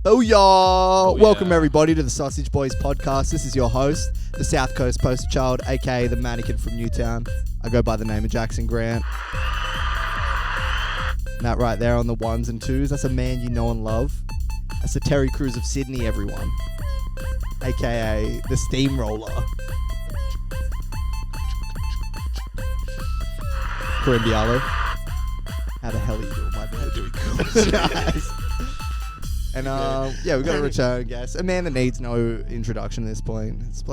Booyah! Oh, Welcome yeah. everybody to the Sausage Boys podcast. This is your host, the South Coast poster child, aka the mannequin from Newtown. I go by the name of Jackson Grant. And that right there on the ones and twos, that's a man you know and love. That's the Terry Crews of Sydney, everyone. Aka the Steamroller. Karim Diallo. How the hell are you doing, my man? Doing good. Nice. And yeah, we've got a return guest. A man that needs no introduction at this point. It's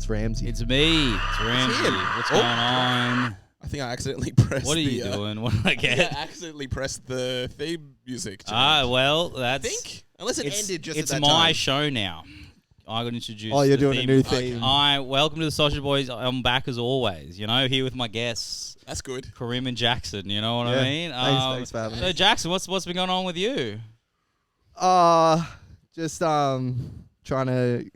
Ramsey. It's me. It's Ramsey. What's going on? I think I accidentally pressed What are you doing? What did I get? I accidentally pressed the theme music. Well, I that's... think. Unless it ended just It's at that my time. show now. I got introduced. Oh, you're to doing the a new theme. theme. Welcome to the Sausage Boys. I'm back as always. You know, here with my guests, That's good. Karim and Jackson. You know what I mean? Thanks for having So me. Jackson, what's been going on with you? Just trying to.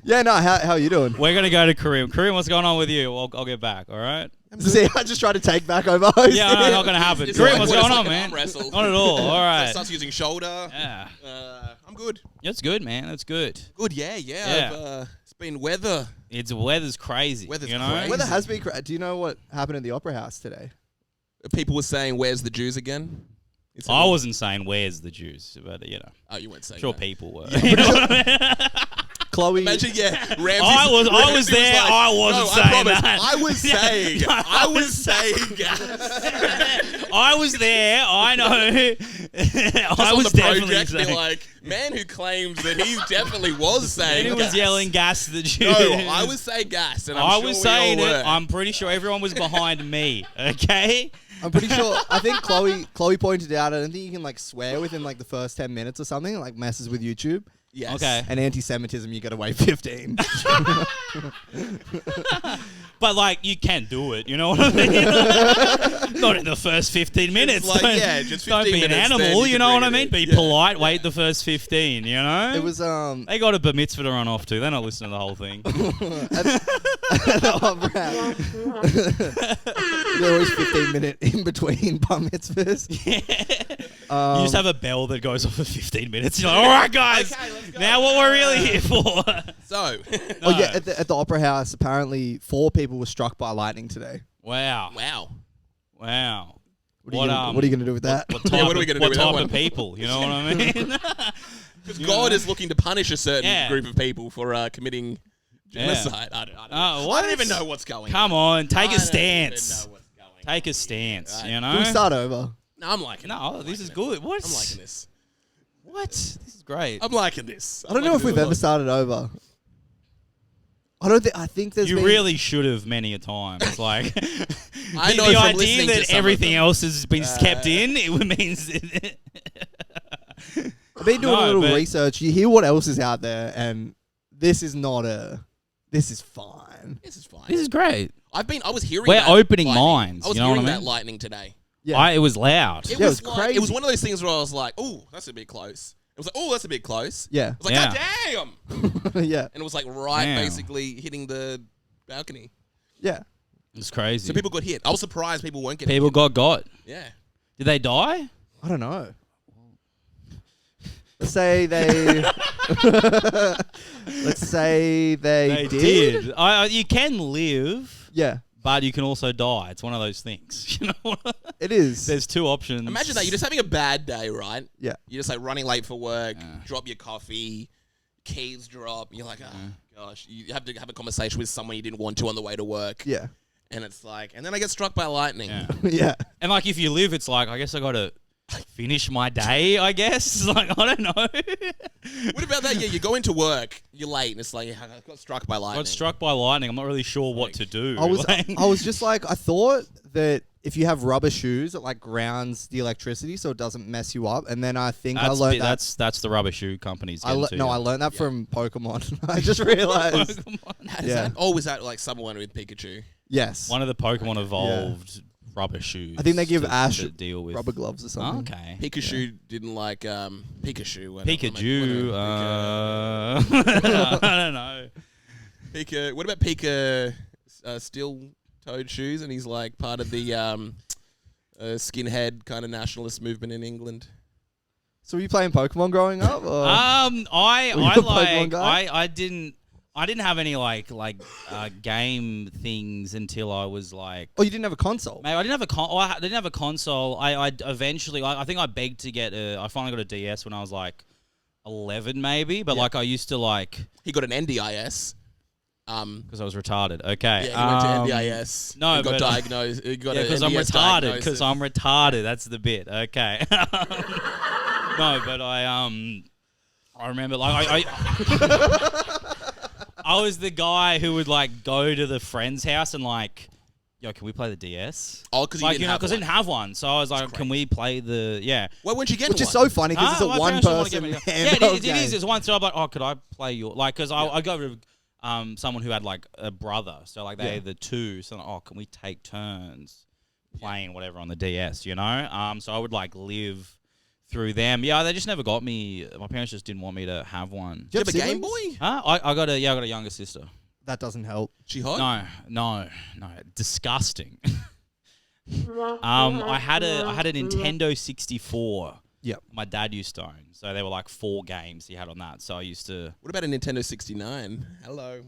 Yeah, no. How are you doing? We're gonna go to Karim. Karim, what's going on with you? I'll get back. All right. See, I just tried to take back over hosting. Yeah, no, not gonna happen. It's Karim, like- what's it's going like on, an man? arm wrestle. Not at all. All So it right. starts using shoulder. Yeah. I'm good. That's good, man. That's good. Good, yeah. Yeah. It's been weather. Weather's crazy. Weather's you know? crazy. Weather has been. Do you know what happened at the Opera House today? People were saying, "Where's the Jews again?" I wasn't saying where's the juice, but you know, Oh, you weren't saying. sure that. people were. Yeah. You know what I mean? Chloe. Imagine, yeah. Ramsey. I was there. Like, I wasn't no, saying I promise, that. I was saying. No, I was saying. I was there. I know. Just I on was the definitely project, be saying. like, man who claims that he definitely was saying. He was gas. yelling gas to the Jews. No, I was saying gas, and I'm I sure was we saying all it. were. I'm pretty sure everyone was behind me. Okay. I'm pretty sure. I think Chloe pointed out. I don't think you can like swear within like the first 10 minutes or something. It, like messes with YouTube. Yes. Okay. And anti-Semitism, you got to wait 15. But like you can do it, you know what I mean? Not in the first 15 minutes. like, Don't- yeah, just don't 15 be an minutes, then animal, you you can know what bring I it mean? in. Be Yeah. polite, wait the first 15, you know? It was They got a bar mitzvah to run off to. They're not listening to the whole thing. at the Opera House. There was 15-minute in between bar mitzvahs. You just have a bell that goes off for 15 minutes. You're like, all right, guys, Okay, let's go. now what we're really here for. So, Oh yeah, at the Opera House, apparently 4 people were struck by lightning today. Wow. wow. Wow. What are you gonna do with that? What type, Yeah, what are we gonna do what with that type one? of people? You know what I mean? Because God is looking to punish a certain Yeah. group of people for committing genocide. I don't Oh, I what? don't even know what's going on. Come on, take I a don't stance. even know what's going on. Take a stance, Right. you Can we know? start over? No, I'm liking it. No, this is good. What? I'm liking this. What? This is great. I'm liking this. I don't know if we've ever started over. I think there's You been, really should have many a time. It's like I know the from idea listening to that some of everything them. else has been kept in. It means I've been doing a No, little but- research. You hear what else is out there, and this is fine. This is fine. this is great. I was hearing. We're that opening lightning. minds, I was you know what hearing I that mean? lightning today. Yeah. It was loud. It Yeah, was it was like, it was crazy. one of those things where I was like, "Oh, that's a bit close." It was like, "Oh, that's a bit close." Yeah. I was like, Yeah. "God damn!" Yeah. And it was like right, Damn. basically hitting the balcony. Yeah. It's crazy. So people got hit. I was surprised people weren't getting People hit. got. Yeah. Did they die? I don't know. Let's say they. Let's say they did. You can live, Yeah, but you can also die. It's one of those things. You know, it is. there's 2 options. Imagine that. You're just having a bad day, right? Yeah. You're just like running late for work, drop your coffee, keys drop. You're like, oh, gosh. You have to have a conversation with someone you didn't want to on the way to work. Yeah. And it's like, and then I get struck by lightning. Yeah. Yeah. And like if you live, it's like I guess I got to finish my day. I guess like I don't know. What about that? Yeah, you go into work, you're late, and it's like, I got struck by lightning. Got struck by lightning. I'm not really sure what to do. I was. Like- I was just like, I thought that if you have rubber shoes, it like grounds the electricity so it doesn't mess you up. And then I think I learned that. That's the rubber shoe companies. I learned that from Pokemon. I just realized. How does Yeah. that? Oh, was that like someone with Pikachu? Yes. One of the Pokemon evolved rubber shoes. I think they give to Ash deal with rubber gloves or something. Okay. Pikachu didn't like Pikachu. Pikachu. I don't know. Pika. What about Pika? Steel toed shoes, and he's like part of the skinhead kind of nationalist movement in England. So were you playing Pokemon growing up? Or? I Were you a Pokemon guy? I didn't have any like game things until I was like. Oh, you didn't have a console? Maybe I didn't have I didn't have a console. I eventually I think I begged to get I finally got a DS when I was like 11 maybe, but like I used to like. He got an NDIS. Because I was retarded. Okay. Yeah, he went to NDIS. No, and got diagnosed. Because I'm retarded. Because I'm retarded. That's the bit. Okay. No, but I remember like I was the guy who would like go to the friend's house and like, yo, can we play the DS? Oh, because I didn't have one. So I was like, can we play the Why wouldn't you get one? Which is so funny because it's a one-person Yeah, handheld it game. is. It's one. So I'm like, oh, could I play your like? Because I go to someone who had like a brother, so like they the two. So like, oh, can we take turns playing whatever on the DS? You know. So I would like live through them. Yeah, they just never got me. My parents just didn't want me to have one. Do you have a siblings? Game Boy? Huh? I got a younger sister. That doesn't help. She hot? No, disgusting. I had a Nintendo 64. Yep. My dad used to own. So there were like 4 games he had on that. So I used to. What about a Nintendo 69? Hello.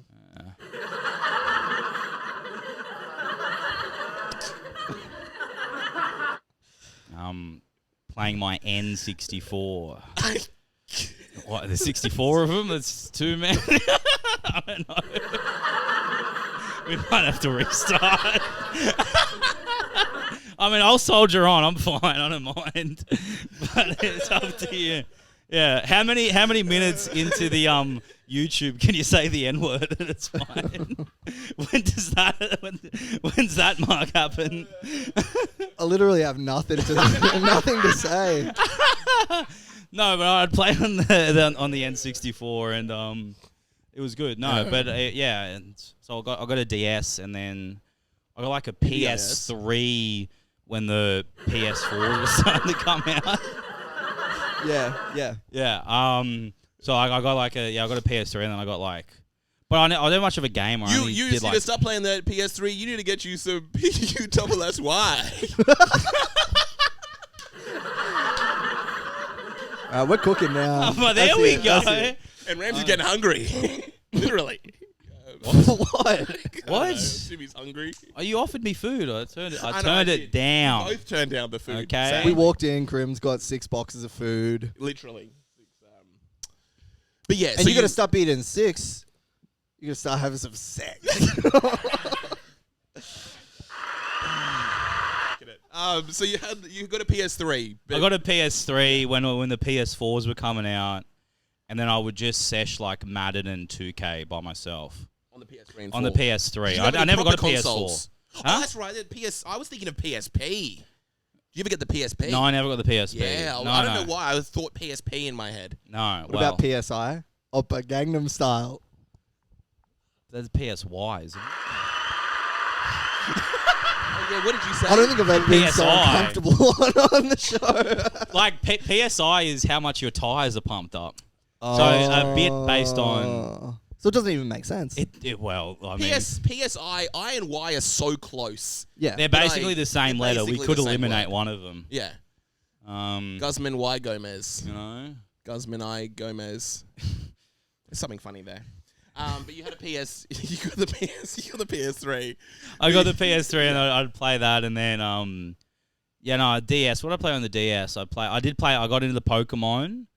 Playing my N64. What, there's 64 of them? That's too many. I don't know. We might have to restart. I mean, I'll soldier on. I'm fine. I don't mind. But it's up to you. Yeah. How many minutes into the YouTube can you say the N-word and it's fine? When's that mark happen? I literally have nothing to say. No, but I'd play on the N64 and it was good. No, but yeah, and so I got a DS and then I got like a PS3 when the PS4 was starting to come out. Yeah. So I got like I got a PS3 and then I got like, but I don't much of a gamer. You need to stop playing that PS3. You need to get you some PUSY. We're cooking now. But there we go. And Ramsey's getting hungry. Literally. What? What? Jimmy's hungry. Oh, you offered me food. I turned it down. Both turned down the food. Okay. Same. We walked in, Crim's got 6 boxes of food. Literally. But yeah, And so you got to stop eating 6. You got to start having some sex. So you got a PS3. I got a PS3 when the PS4s were coming out, and then I would just sesh like Madden and 2K by myself on the PS3. On the PS3, I never got a PS4. Huh? Oh, that's right. I was thinking of PSP. Did you ever get the PSP? No, I never got the PSP. Yeah, no, I don't know why. I thought PSP in my head. No. What about PSI? Oppa Gangnam Style. That's PSY, isn't it? Yeah, what did you say? I don't think I've ever been so PSI. uncomfortable on the show. Like PSI is how much your tires are pumped up. So a bit based on. So it doesn't even make sense. Well, I mean, PSI, I and Y are so close. Yeah. they're basically the same they're letter. We basically could the same eliminate word. one of them. Yeah. Guzman Y Gomez. You know. Guzman I Gomez. There's something funny there. But you had a PS. You got the PS3. I got the PS3 and I'd play that, and then DS. What did I play on the DS? I got into the Pokemon.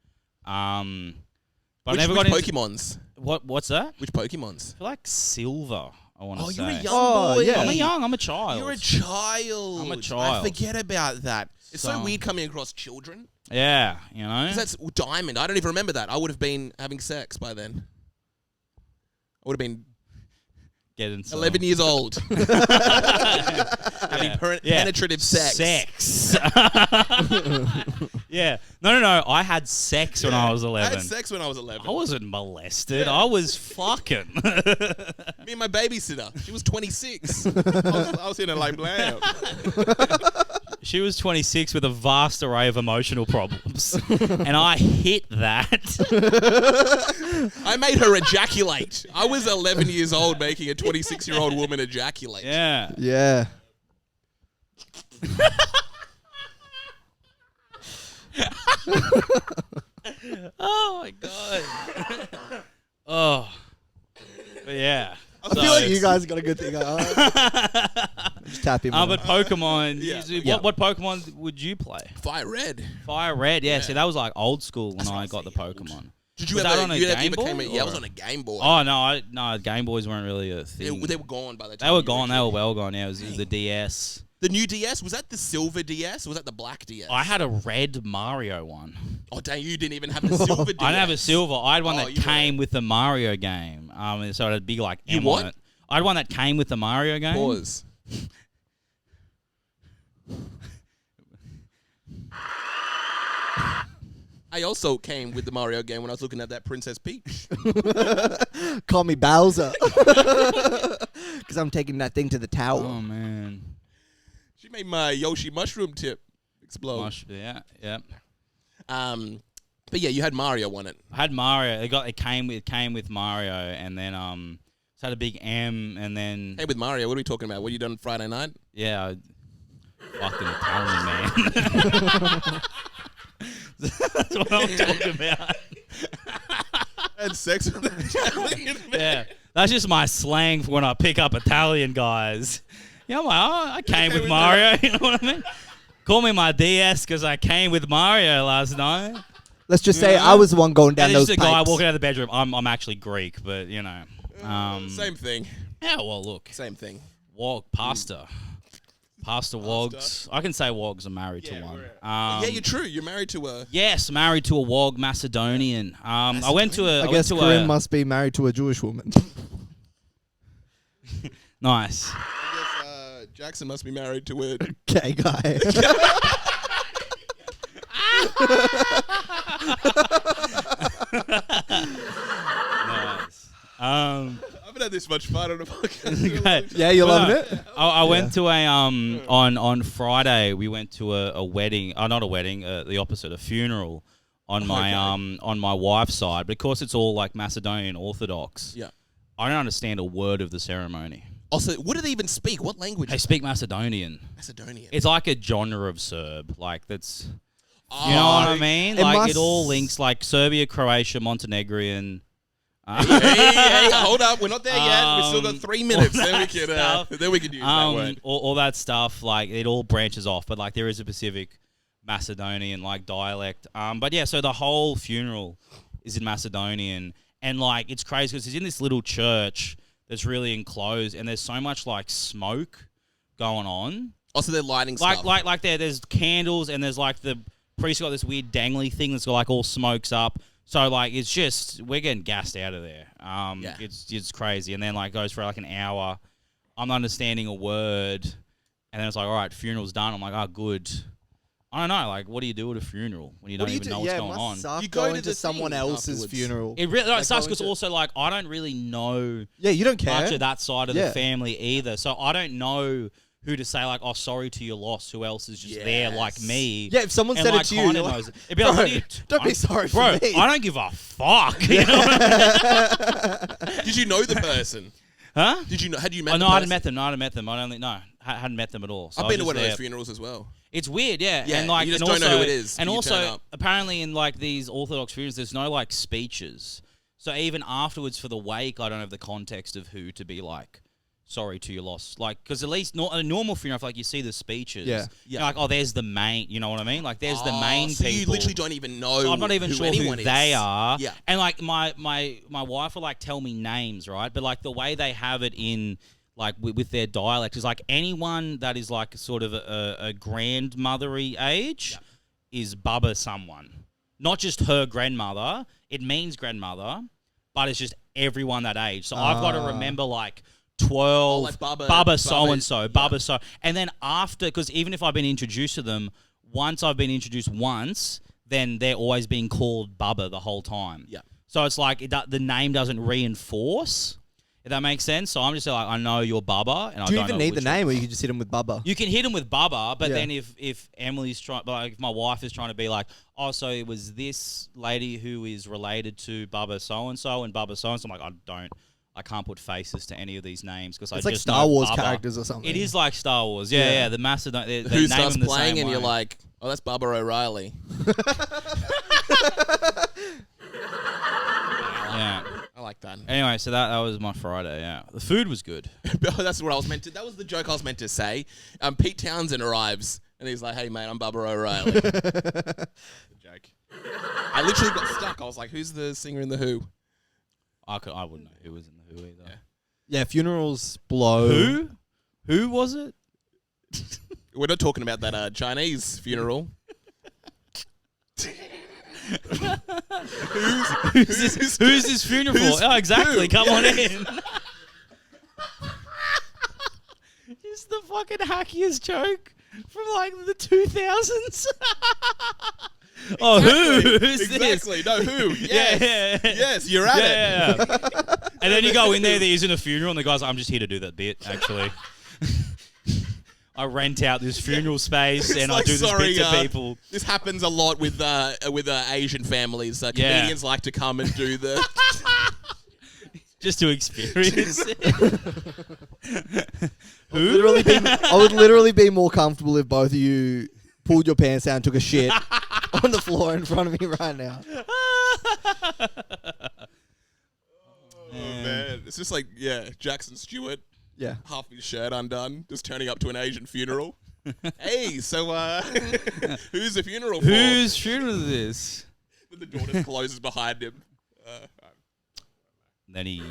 But Which I never got into Pokemons? What's that? Which Pokemons? I feel like Silver. I want to say. You're a young Oh, boy. yeah. I'm a child. You're a child. I'm a child. I forget about that. It's so So- weird coming across children. Yeah, you know. 'Cause that's Diamond. I don't even remember that. I would have been having sex by then. I would have been Getting some 11 years old. Having penetrative sex. Yeah. No. I had sex when I was 11. I had sex when I was 11. I wasn't molested. I was fucking. Me and my babysitter. She was 26. I was in her like, blam. She was 26 with a vast array of emotional problems. And I hit that. I made her ejaculate. I was 11 years old making a 26-year-old woman ejaculate. Yeah. Yeah. Oh my god. Oh. But yeah. I feel like you guys got a good thing. Just tap him. But Pokemon. Yeah. What Pokemon would you play? Fire Red. Fire Red. Yeah. See, that was like old school when I got the Pokemon. Did you was ever? that on a You Game ever Boy? came? Yeah, I was on a Game Boy. Oh no, Game Boys weren't really a thing. They were gone by the time. They were you gone. They actually- were well gone. Yeah, it was the DS. The new DS, was that the silver DS or was that the black DS? I had a red Mario one. Oh dang, you didn't even have the silver DS. I didn't have a silver. I had one Oh, that you came with the Mario game. So it had a big like You M what? on it. I had one that came with the Mario game. Pause. I also came with the Mario game when I was looking at that Princess Peach. Call me Bowser. Because I'm taking that thing to the tower. Oh man. She made my Yoshi mushroom tip explode. Yeah. But yeah, you had Mario on it. I had Mario. It came with Mario, and then it's had a big M, and then Hey, with Mario, what are we talking about? What you done Friday night? yeah, fucking Italian man. That's what I'm talking about. Had sex with an Italian man. Yeah, that's just my slang for when I pick up Italian guys. Yeah, I'm like, oh, I came with Mario. You know what I mean? Call me my DS because I came with Mario last night. Let's just say I was the one going down And those there's just a guy pipes. walking out of the bedroom. I'm actually Greek, but you know. Same thing. Yeah, well, look. Same thing. Pasta wogs. I can say wogs. I'm married to one. Yeah, you're true. You're married to a... Yes, married to a wog, Macedonian. I went to a. I guess Corinne must be married to a Jewish woman. Nice. I guess Jackson must be married to a... Gay guy. Nice. I haven't had this much fun on a podcast. Yeah, you're loving it? I went to a on Friday. We went to a wedding. Not a wedding. The opposite, a funeral on my wife's side. But of course, it's all like Macedonian Orthodox. Yeah. I don't understand a word of the ceremony. Also, what do they even speak? What language? They speak Macedonian. Macedonian. It's like a genre of Serb. Like that's. You know what I mean? It Like it all links like Serbia, Croatia, Montenegrin. Hey, hold up. We're not there yet. We've still got 3 minutes. all Then we that can stuff. then we can use that word. all that stuff, like it all branches off, but like there is a specific Macedonian like dialect. But yeah, so the whole funeral is in Macedonian, and like it's crazy because it's in this little church that's really enclosed, and there's so much like smoke going on. Also, they're lighting Like stuff. like there's candles, and there's like the priest got this weird dangly thing that's got like all smokes up. So like it's just we're getting gassed out of there. Yeah. It's crazy, and then like goes for like an hour. I'm not understanding a word, and then it's like, all right, funeral's done. I'm like, oh, good. I don't know, like, what do you do at a funeral when you don't even know what's going on? Suck You go going to to the someone thing else's afterwards. funeral. It really Like sucks going because to- also like I don't really know Yeah, you don't care. much of that side of Yeah. the family either, so I don't know who to say like, oh, sorry to your loss. Who else is just there like me? Yeah, if someone and, said like, it to you, kinda you're like, knows it. It'd be like, bro, what do you don't be sorry bro, for me. I don't give a fuck. You know what I mean? Did you know the person? Huh? Did you know? Had you met? Oh, the no, I hadn't person? met them. No, I hadn't met them. Hadn't met them at all. So I've I been was to one just of those there. funerals as well. It's weird, yeah. Yeah, And like, you just and don't know also, who it is And when you turn also, up. apparently, in like these Orthodox funerals, there's no like speeches. So even afterwards for the wake, I don't have the context of who to be like, sorry to your loss. Like, because at least at a normal funeral, I feel like you see the speeches. Yeah. You're like, oh, there's the main. You know what I mean? Like, there's the main so people. you literally don't even know. So I'm not even who sure anyone who is. they are. Yeah. And like my wife will like tell me names, right? But like the way they have it in like with their dialect is like anyone that is like sort of a grandmothery age is Baba someone. Not just her grandmother. It means grandmother, but it's just everyone that age. So I've got to remember like 12, like Baba so-and-so, yeah. Baba so. And then after, because even if I've been introduced to them, once I've been introduced once, then they're always being called Baba the whole time. Yeah. So it's like the name doesn't reinforce, if that makes sense. So I'm just like, I know you're Baba, and I Do you don't even know need the which name, or you can just hit him with Bubba? You can hit him with Baba, but Yeah. then if Emily's trying, like if my wife is trying to be like, oh, so it was this lady who is related to Baba so-and-so and Baba so-and-so, I'm like, I can't put faces to any of these names because I It's like just Star know Wars Baba. characters or something. It is like Star Wars, yeah. The Macedonian. Who starts playing and you're like, oh, that's Barbara O'Reilly. Yeah. I like that. Anyway, so that was my Friday. Yeah, the food was good. That's what I was meant to. That was the joke I was meant to say. Pete Townsend arrives and he's like, "Hey mate, I'm Bubba O'Reilly." The joke. I literally got stuck. I was like, "Who's the singer in the Who?" I wouldn't know who was in the Who either. Yeah, funerals blow. Who? Who was it? We're not talking about that Chinese funeral. Who's this funeral for? Oh, exactly. Come on in. It's the fucking hackiest joke from like the 2000s. Oh, Exactly. who's Exactly. this? No, who? Yes. Yeah. Yes, you're at it. Yeah. And then you go in there isn't a funeral, and the guy's like, I'm just here to do that bit, actually. I rent out this funeral space and I do this bit to people. This happens a lot with Asian families. Comedians like to come and do the... Just to experience it. I would literally be more comfortable if both of you pulled your pants down and took a shit on the floor in front of me right now. Oh, man. It's just like, Jackson Stewart. Yeah. Half his shirt undone, just turning up to an Asian funeral. Hey, so who's the funeral for? Whose funeral is this? Then the door just closes behind him. Then he...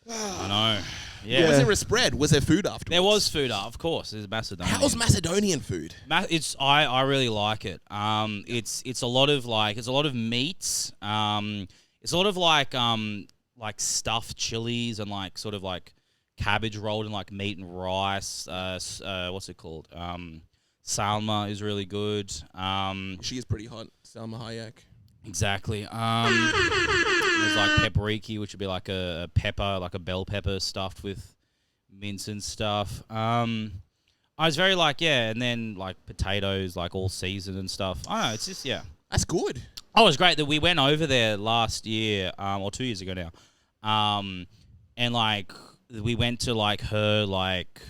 I know. Yeah. Was there a spread? Was there food afterwards? There was food, of course. There's Macedonian. How's Macedonian food? I really like it. It's a lot of meats. It's a lot of like stuffed chilies and like sort of like cabbage rolled in like meat and rice. What's it called? Salma is really good. She is pretty hot, Salma Hayek. Exactly. There's like pepperiki, which would be like a pepper, like a bell pepper stuffed with mince and stuff. I was very and then like potatoes, like all seasoned and stuff. I don't know, it's just, That's good. Oh, it was great that we went over there last year, or 2 years ago now. And like, we went to like her, like,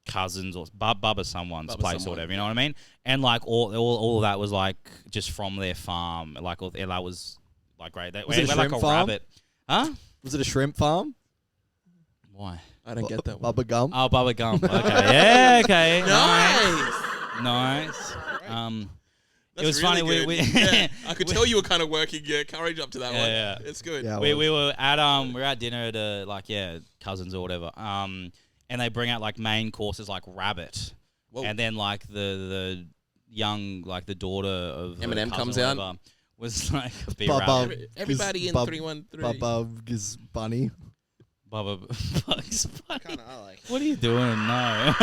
cousins or Bubba someone's place or whatever, you know what I mean? And like all of that was like just from their farm, like that was like great. Was it a shrimp like a farm? rabbit, huh? Was it a shrimp farm? Why? I don't get that one. Bubba Gum. Oh, Bubba Gump. Okay, yeah, okay, Nice. nice. That's it was really funny. Good. We I could tell you were kind of working your courage up to that one. Yeah. It's good. Yeah. we were at dinner at cousins or whatever. And they bring out like main courses like rabbit. Whoa. And then like the young, like the daughter of Eminem comes or out. whatever was like a big Bubba. rabbit. Everybody in 313. Bubba is bunny. Bubba Bugs Bunny. Kind of I like. What are you doing? No.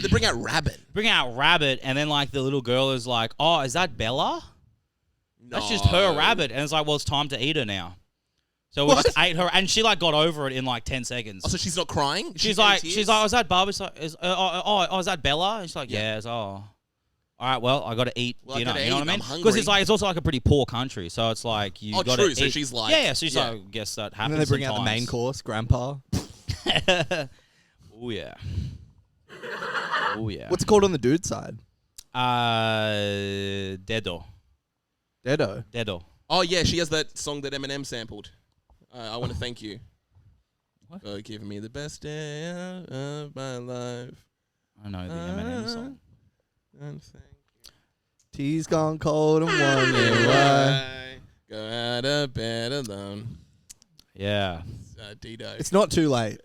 They bring out rabbit. Bring out rabbit, and then like the little girl is like, "Oh, is that Bella? That's just her rabbit." And it's like, "Well, it's time to eat her now." So we just ate her, and she like got over it in like 10 seconds. Oh, so she's not crying? She's like, "Oh, is that Bubba?" It's like, is that Bella? And she's like, "Yeah." It's, "Oh, all right. Well, I got to eat dinner." You know what I mean? Because it's also like a pretty poor country, so it's like you. got to eat. So she's like, yeah. So she's like, I guess that happens. And then they bring out the sometimes. main course, Grandpa. Oh yeah. Oh yeah. What's it called on the dude side? Dedo. Dedo. Oh yeah, she has that song that Eminem sampled. I want to thank you What? for giving me the best day of my life. I know the Eminem song. And thank you. Tea's gone cold and wondering why. Go out of bed alone. Yeah. Dido. It's not too late.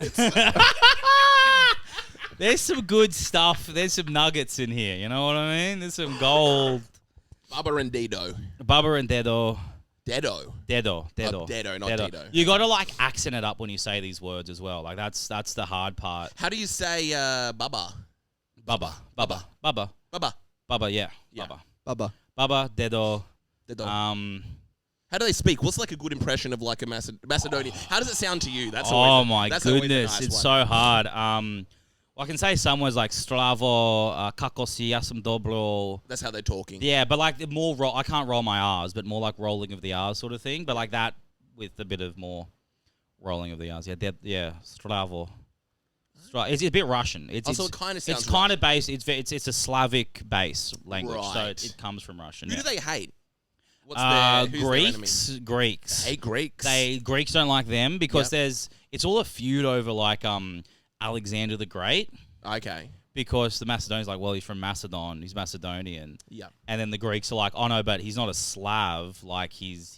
There's some good stuff. There's some nuggets in here. You know what I mean? There's some gold. Bubba and Dido. Bubba and Dedo. Dedo. Oh, Dedo, not Dido. You got to like accent it up when you say these words as well. Like that's the hard part. How do you say Bubba? Bubba. Bubba. Yeah. Yeah. Bubba. Bubba. Dedo. Dedo. How do they speak? What's like a good impression of like a Macedonian? How does it sound to you? That's my that's always a goodness, nice it's one. so hard. Well, I can say some words like stravo, kako si, ja sam dobro. That's how they're talking. Yeah, but like more I can't roll my R's, but more like rolling of the R's sort of thing. But like that with a bit of more rolling of the R's. Yeah, stravo. It's a bit Russian. It kind of sounds. It's kind of based. It's a Slavic base language, so Right. it comes from Russian. Who do they hate? What's who's their enemy? Greeks. They hate Greeks. Greeks don't like them because Yep. it's all a feud over like Alexander the Great. Okay. Because the Macedonians are like, well, he's from Macedon, he's Macedonian. Yeah. And then the Greeks are like, oh no, but he's not a Slav. Like he's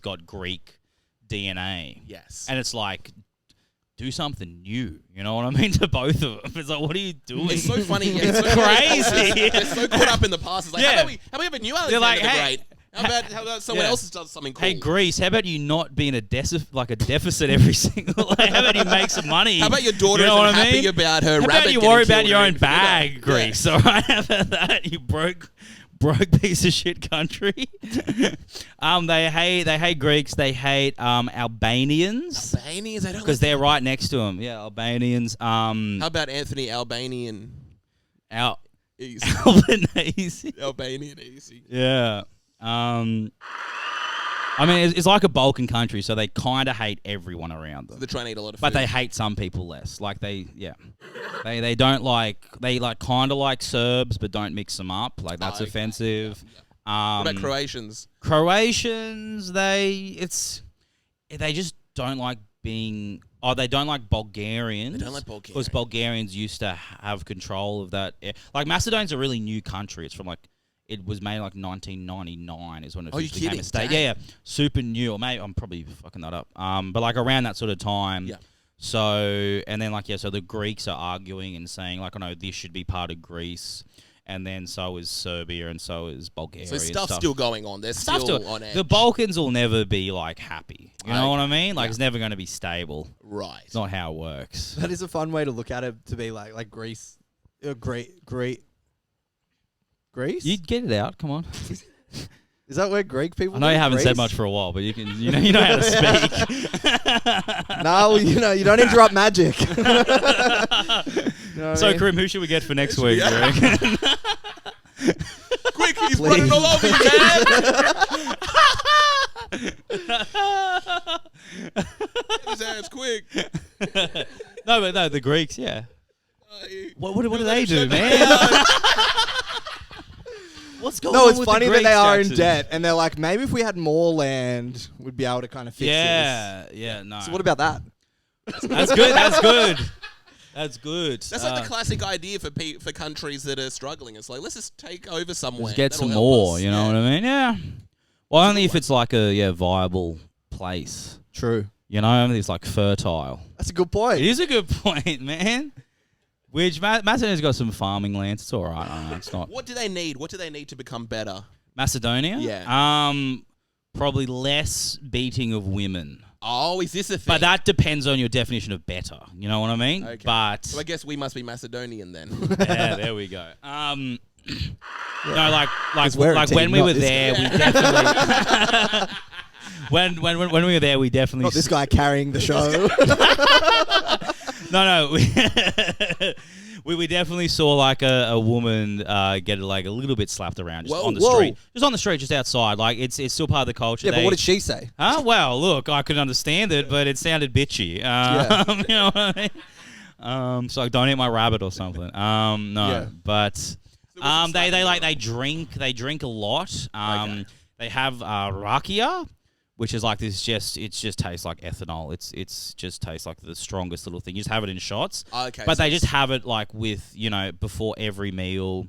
got Greek DNA. Yes. And it's like, do something new. You know what I mean? To both of them. It's like, what are you doing? It's so funny. Yeah, it's so crazy. They're so caught up in the past. It's like, Yeah. how about we have a new Alexander like, the hey, Great? How about someone else has done something cool? Hey Greece, how about you not be in a deficit every single? Like, how about you make some money? How about your daughter you know isn't happy I mean? about her How rabbit about you getting worry killed about your in own a bag, finger? Greece? All right, how about that? You broke piece of shit country. They hate Greeks. They hate Albanians. Albanians, I don't Because they're right next to them. Yeah, Albanians. How about Anthony Albanian? Easy. Albanese. Albanian easy. Yeah. I mean, it's like a Balkan country, so they kind of hate everyone around them. They're trying to eat a lot of food. But they hate some people less. Like they don't like, they like kind of like Serbs, but don't mix them up. Like that's offensive. Yeah. What about Croatians? Croatians, they just don't like being. Oh, they don't like Bulgarians. They don't like Bulgarians. Because Bulgarians used to have control of that. Like Macedonia's a really new country. It's from like. It was made like 1999 is when it you became kidding? a state. Dang. Yeah, super new. Or maybe I'm probably fucking that up. But like around that sort of time. Yeah. So and then so the Greeks are arguing and saying like, oh no, this should be part of Greece, and then so is Serbia and so is Bulgaria. So stuff's still going on. They're still on edge. The Balkans will never be like happy. You know what I mean? Like it's never going to be stable. Right. It's not how it works. That is a fun way to look at it. To be like Greece, Greece. You get it out. Come on. Is that where Greek people? I know you haven't Greece? said much for a while, but you know how to speak. No, you don't interrupt magic. You know what So, I mean? Karim, who should we get for next week? You reckon? Quick, he's Please. running all over you, man. His ass quick. No, the Greeks, yeah. What do they do, shut man? What's going on? No, it's with funny the that they Greeks, are Jackson? in debt, and they're like, maybe if we had more land, we'd be able to kind of fix this. Yeah, no. So what about that? That's good. That's good. That's good. That's like the classic idea for countries that are struggling. It's like, let's just take over somewhere. Let's get That'll some help more. us. You know what I mean? Yeah. Well, only if it's like a viable place. True. You know, only it's like fertile. That's a good It point. is a good point, man. Which Macedonia's got some farming lands. It's all right. I don't know, it's not. What do they need? What do they need to become better? Macedonia? Yeah. Probably less beating of women. Oh, is this a thing? But that depends on your definition of better. You know what I mean? Okay. But So I guess we must be Macedonian then. yeah, there we go. No, like we're a when team, we not were this there, guy. we definitely. when we were there, we definitely. Not this guy carrying the show. No, we definitely saw like a woman get like a little bit slapped around just on the street, just outside. Like it's still part of the culture. Yeah, but what did she say? Well, look, I could understand it, but it sounded bitchy. Yeah. You know what I mean? So like, don't eat my rabbit or something. No, Yeah. but they drink a lot. Okay. They have rakia, which is like this. It just tastes like ethanol. It's just tastes like the strongest little thing. You just have it in shots. Okay, But so they just have it like with before every meal.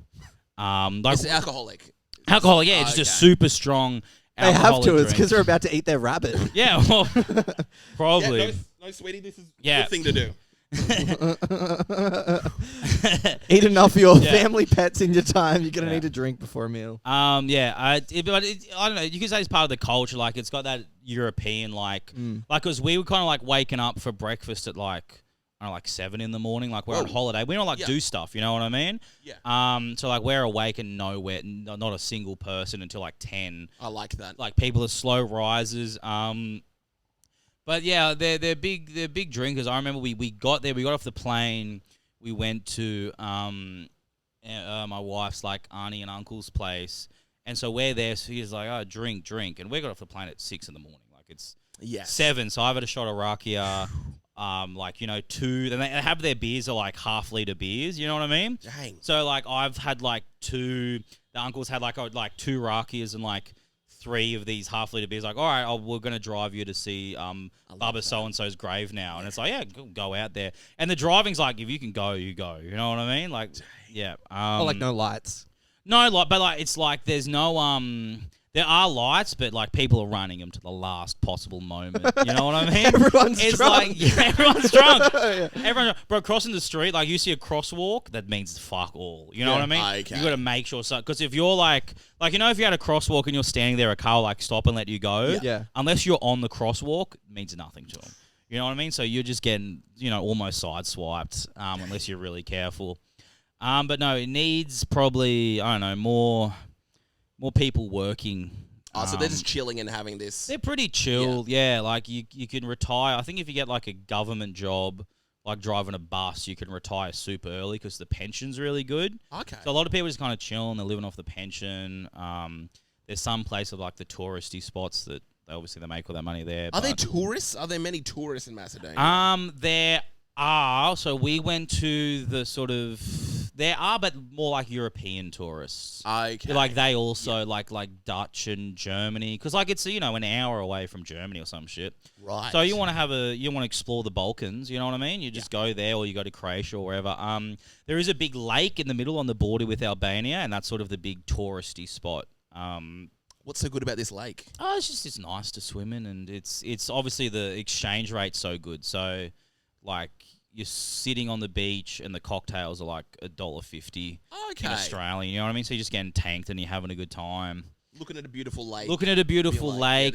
Like It's alcoholic. alcohol. Yeah, it's just a super strong. They have to. It's drink. because they're about to eat their rabbit. Yeah, well, probably. Yeah, no, sweetie, this is a Yeah. good thing to do. Eat enough of your Yeah. family pets in your time. You're gonna Yeah. need a drink before a meal. Yeah, I don't know. You could say it's part of the culture. Like, it's got that European, like, because we were kind of like waking up for breakfast at like, I don't know, like 7 in the morning. Like, we're on holiday. We don't like do stuff. You know what I mean? Yeah. So like, we're awake and nowhere, not a single person until like 10. I like that. Like, people are slow risers. But yeah, they're big drinkers. I remember we got there. We got off the plane. We went to my wife's like auntie and uncle's place, and so we're there. So he's like, "Oh, drink," and we got off the plane at 6 in the morning. Like it's 7. So I've had a shot of rakia. like, you know, two. Then they have their beers are like half-liter beers. You know what I mean? Dang. So like I've had like two. The uncles had like two rakias and like 3 of these half-liter beers. Like, all right, we're gonna drive you to see Bubba so and so's grave now, and it's like, yeah, go out there. And the driving's like, if you can go, you go. You know what I mean? Like, yeah. Like no lights. No, like, but like it's like there's no there are lights, but like people are running them to the last possible moment. You know what I mean? Everyone's it's drunk. like everyone's drunk. Everyone, bro, crossing the street, like you see a crosswalk, that means fuck all. You know what I mean? Okay. You got to make sure, because if you're like you know, if you had a crosswalk and you're standing there, a car will like stop and let you go. Yeah. Unless you're on the crosswalk, it means nothing to them. You know what I mean? So you're just getting, you know, almost sideswiped, unless you're really careful. But no, it needs probably, I don't know, more people working. Oh, so they're just chilling and having this. They're pretty chill, yeah. Like you can retire. I think if you get like a government job, like driving a bus, you can retire super early because the pension's really good. Okay. So a lot of people just kind of chilling. They're living off the pension. There's some places like the touristy spots that they make all that money there. Are there tourists? Are there many tourists in Macedonia? There are. So we went to the sort of. There are, but more like European tourists. Okay. Like they also like Dutch and Germany, because like it's, you know, an hour away from Germany or some shit. Right. So you want to explore the Balkans. You know what I mean? You just go there, or you go to Croatia or wherever. There is a big lake in the middle on the border with Albania, and that's sort of the big touristy spot. What's so good about this lake? Oh, it's nice to swim in, and it's obviously the exchange rate's so good. So like, you're sitting on the beach and the cocktails are like $1.50 in Australian. You know what I mean? So you're just getting tanked and you're having a good time. Looking at a beautiful lake.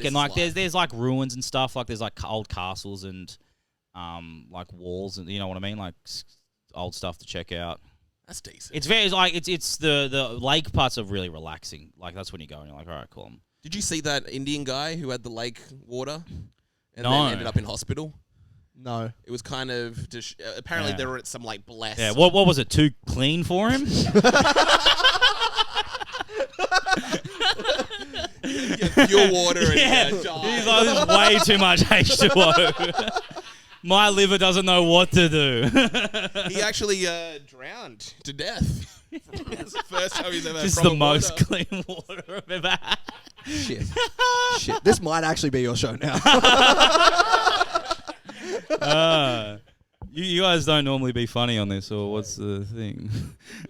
And like there's like ruins and stuff. Like there's like old castles and like walls, and you know what I mean? Like old stuff to check out. That's decent. It's very like it's the lake parts are really relaxing. Like that's when you go and you're like, all right, cool. Did you see that Indian guy who had the lake water and No. then ended up in hospital? No. It was kind of apparently they were at some like blessed. Yeah, what was it? Too clean for him? Pure water and Yeah, he's like, this is way too much H2O. My liver doesn't know what to do. He actually drowned to death. It's the first time he's ever had Just the proper most water. clean water I've ever had. Shit. Shit. This might actually be your show now. You guys don't normally be funny on this, or what's the thing?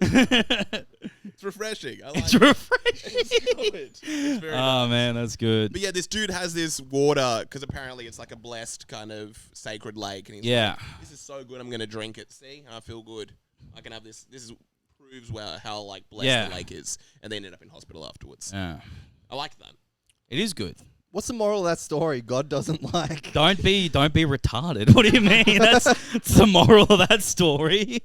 It's refreshing. I like It's it. refreshing. It's good. It's very nice. Oh man, that's good. But yeah, this dude has this water because apparently it's like a blessed kind of sacred lake. And he's Yeah. like, this is so good. I'm going to drink it. See? And I feel good. I can have this. This proves how like blessed the lake is. And they ended up in hospital afterwards. Yeah. I like that. It is good. What's the moral of that story? God doesn't like. Don't be retarded. What do you mean? That's the moral of that story.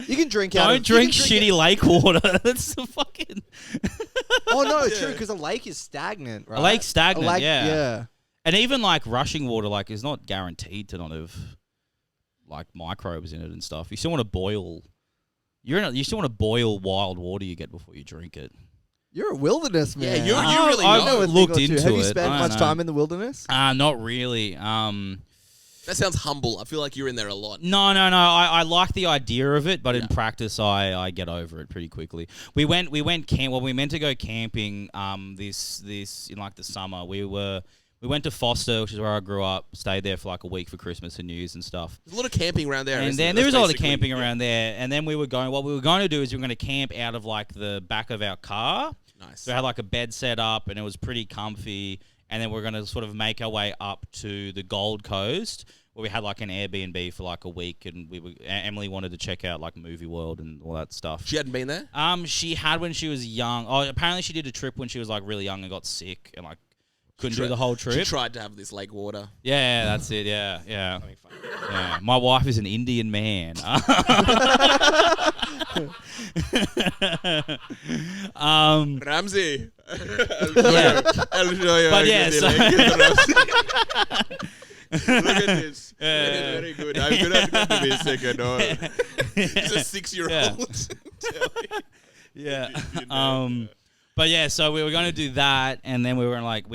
You can drink out. Don't drink shitty lake water. That's the fucking. Oh no, true, because a lake is stagnant, right? A lake's stagnant, A lake, yeah. And even like rushing water, like, is not guaranteed to not have like microbes in it and stuff. You still want to boil. You still want to boil wild water you get before you drink it. You're a wilderness man. Yeah, you really I've know. looked into Have you it. spent I much know. time in the wilderness? Not really. That sounds humble. I feel like you're in there a lot. No. I like the idea of it, but in practice, I get over it pretty quickly. We went camp. Well, we meant to go camping. This in like the summer. We went to Foster, which is where I grew up. Stayed there for like a week for Christmas and New Year's and stuff. There's a lot of camping around there. And then there was a lot of camping around there. And then what we were going to do is we were going to camp out of like the back of our car. Nice. So I had like a bed set up and it was pretty comfy. And then we're going to sort of make our way up to the Gold Coast, where we had like an Airbnb for like a week, and Emily wanted to check out like Movie World and all that stuff. She hadn't been there? She had when she was young. Oh, apparently she did a trip when she was like really young and got sick and like couldn't do the whole trip. She tried to have this lake water. Yeah, that's it. Yeah. Yeah. My wife is an Indian man. Ramsey. Yeah. I'll show you. But yeah, so Look at this. Very good. I'm not going to be sick at all. He's a 6-year-old. Yeah. You know. But yeah, so we were going to do that, and then we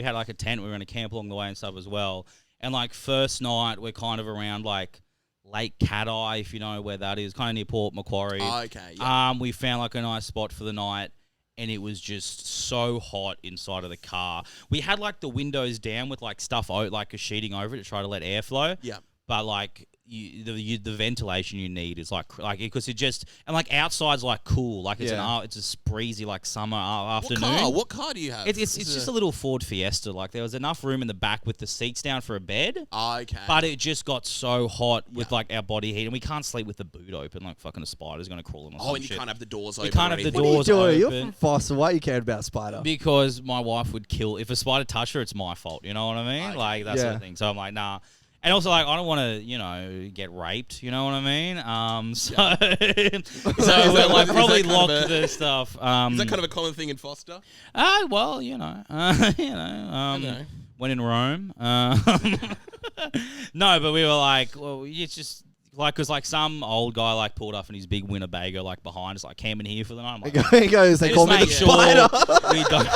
had like a tent. We were going to camp along the way and stuff as well. And like first night, we're kind of around like Lake Cat Eye, if you know where that is, kind of near Port Macquarie. Oh, okay. Yeah. We found like a nice spot for the night, and it was just so hot inside of the car. We had like the windows down with like stuff like a sheeting over it to try to let air flow. Yeah. But like the ventilation you need is like because it just and like outside's like cool, like it's it's a breezy like summer afternoon. What car do you have? It's just a little Ford Fiesta. Like there was enough room in the back with the seats down for a bed. Oh, okay. But it just got so hot with like our body heat, and we can't sleep with the boot open. Like fucking a spider's gonna crawl in. And you can't have the doors open. You can't have the What are you doors doing? open. You're from Foster. Why you cared about spider? Because my wife would kill if a spider touched her. It's my fault. You know what I mean? Okay. Like that sort of thing. So I'm like, nah. And also, like, I don't want to, get raped. You know what I mean? So we'll like probably lock the stuff. Is that kind of a common thing in Foster? Well, when in Rome. No, but we were like, well, it's just like, cause like some old guy like pulled up in his big Winnebago like behind us, like camping here for the night. I'm like, He goes, they call me the spider. We don't.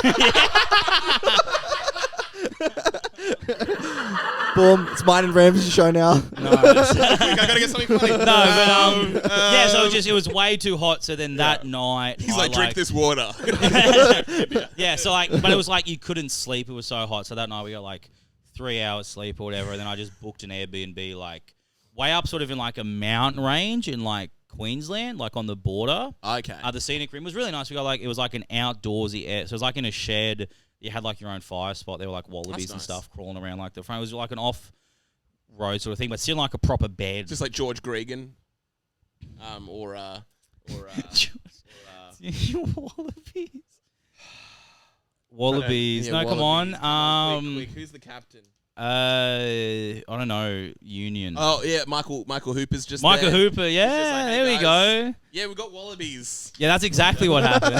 Boom, it's mine and Ramsey's show now. No. I gotta get something funny. Yeah, so it was way too hot. So then that night, He's like, drink this water. Yeah, so like, but it was like you couldn't sleep. It was so hot. So that night we got like 3 hours sleep or whatever. And then I just booked an Airbnb like way up sort of in like a mountain range in like Queensland, like on the border. Okay. The scenic rim was really nice. We got like, it was like an outdoorsy air. So it was like in a shed. You had like your own fire spot. There were like wallabies and stuff crawling around like the front. It was like an off-road sort of thing, but still like a proper bed. Just like George Gregan. Wallabies. Wallabies. No, come on. Quick. Who's the captain? I don't know. Union. Oh yeah, Michael Hooper's just Michael there. Hooper. Yeah, Like, hey, there we go. Yeah, we got wallabies. Yeah, that's exactly what happened.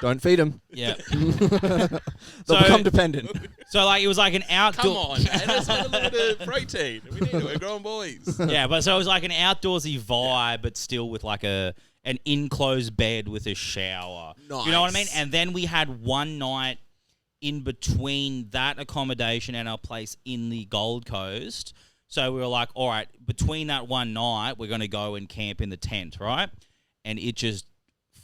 Don't feed them. Yeah. They'll become dependent. So like it was like an outdoor. Come on, man. Let's have a little bit of protein. We need it. We're growing boys. Yeah, but so it was like an outdoorsy vibe, but still with like an enclosed bed with a shower. Nice. You know what I mean? And then we had one night in between that accommodation and our place in the Gold Coast. So we were like, all right, between that one night, we're going to go and camp in the tent, right? And it just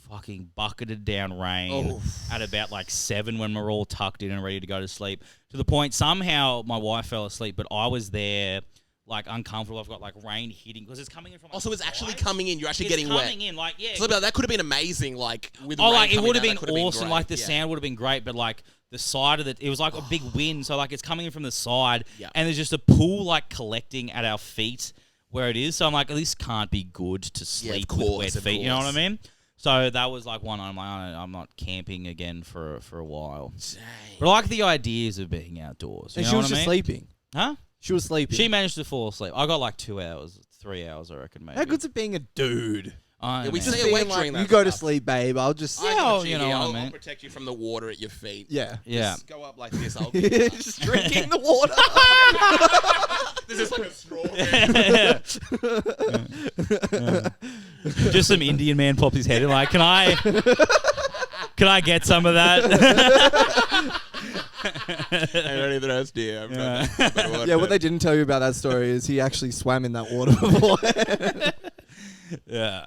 fucking bucketed down rain at about like 7 when we were all tucked in and ready to go to sleep. To the point, somehow my wife fell asleep, but I was there like uncomfortable. I've got like rain hitting because it's coming in from. Also, it's actually coming in. You're actually getting wet. Coming in, like So that could have been amazing. Like with rain like it would have been awesome. awesome. Like the sound would have been great, but like the side of it was like a big wind. So like it's coming in from the side, and there's just a pool like collecting at our feet where it is. So I'm like, this can't be good to sleep with wet feet. You know what I mean? So that was like one. I'm like, I'm not camping again for a while. Dang. But I like the ideas of being outdoors. And she was just sleeping. Huh? She was sleeping. She managed to fall asleep. I got like 2 hours, 3 hours, I reckon, maybe. How good's it being a dude? We Just stay being awake like, during that you go to stuff. sleep, babe. I'll just... Yeah, you know what I I'll mean. protect you from the water at your feet. Yeah. Yeah. Just go up like this. I'll Just drinking the water. This is like a straw. Just some Indian man pops his head in like, can I get some of that? I don't even know it's dear. Yeah, what they didn't tell you about that story is he actually swam in that water before. Yeah.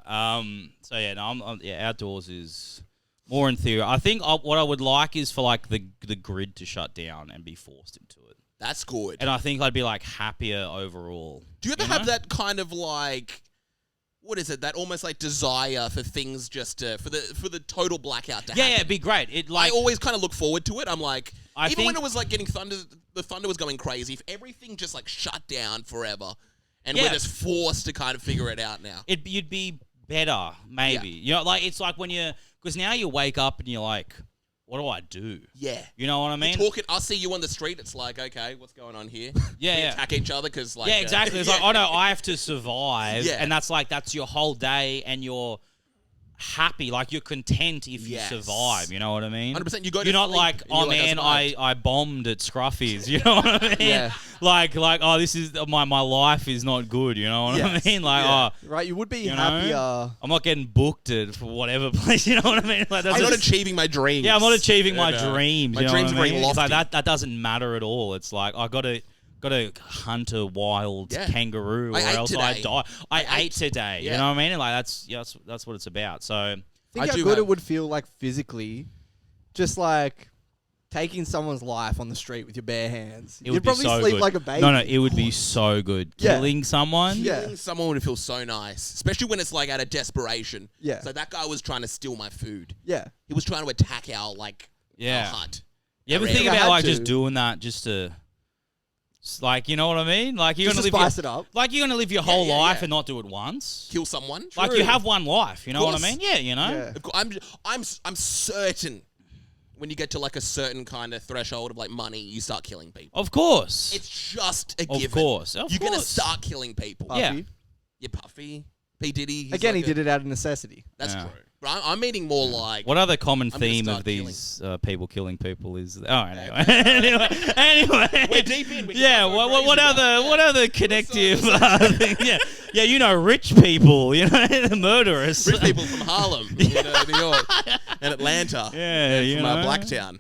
So yeah, no, I'm outdoors is more in theory. I think what I would like is for like the grid to shut down and be forced into it. That's good. And I think I'd be like happier overall. Do you ever have that kind of like, what is it? That almost like desire for things just to, for the total blackout to happen. Yeah, it'd be great. I always kind of look forward to it. I'm like, even when think- it was like getting thunder, the thunder was going crazy. If everything just like shut down forever, and we're just forced to kind of figure it out now. You'd be better, maybe. You know, like it's like when because now you wake up and you're like, what do I do? Yeah. You know what I mean? I see you on the street. It's like, okay, what's going on here? Yeah, We yeah. attack each other because like. Yeah, exactly. It's like, oh no, I have to survive. Yeah. And that's your whole day and you're happy, like you're content if you survive. You know what I mean? 100%. You go. You're not like, oh man, I bombed at Scruffy's. You know what I mean? Yeah. Like, oh, this is my life is not good. You know what I mean? Like, right, you would be happier. I'm not getting booked at for whatever place. You know what I mean? Like, I'm not achieving my dreams. Yeah, I'm not achieving my dreams. My dreams are very lofty. It's like that doesn't matter at all. It's like I gotta hunt a wild kangaroo, or else I die. I ate today. Yeah. You know what I mean? And like that's what it's about. So think how good it would feel like physically, just like taking someone's life on the street with your bare hands. You'd probably sleep like a baby. No, it would be so good. Killing someone. Killing someone would feel so nice, especially when it's like out of desperation. Yeah. So that guy was trying to steal my food. Yeah. He was trying to attack our hut. You ever think about like just doing that just to? Like, you know what I mean? Like you're gonna spice it up. Like you're gonna live your whole life and not do it once. Kill someone. Like you have one life. You know what I mean? Yeah, you know. Yeah. I'm certain when you get to like a certain kind of threshold of like money, you start killing people. Of course. It's just a given. Of course. You're gonna start killing people. Puffy. Yeah. You're Puffy. P Diddy. Again, he did it out of necessity. That's true. But I'm meaning more like... What other common theme of these people killing people is... Oh, anyway. Anyway. We're deep in. What other connective thing? Yeah, you know, rich people, you know, the murderers. Rich people from Harlem, New York, and Atlanta. Yeah, and from Blacktown.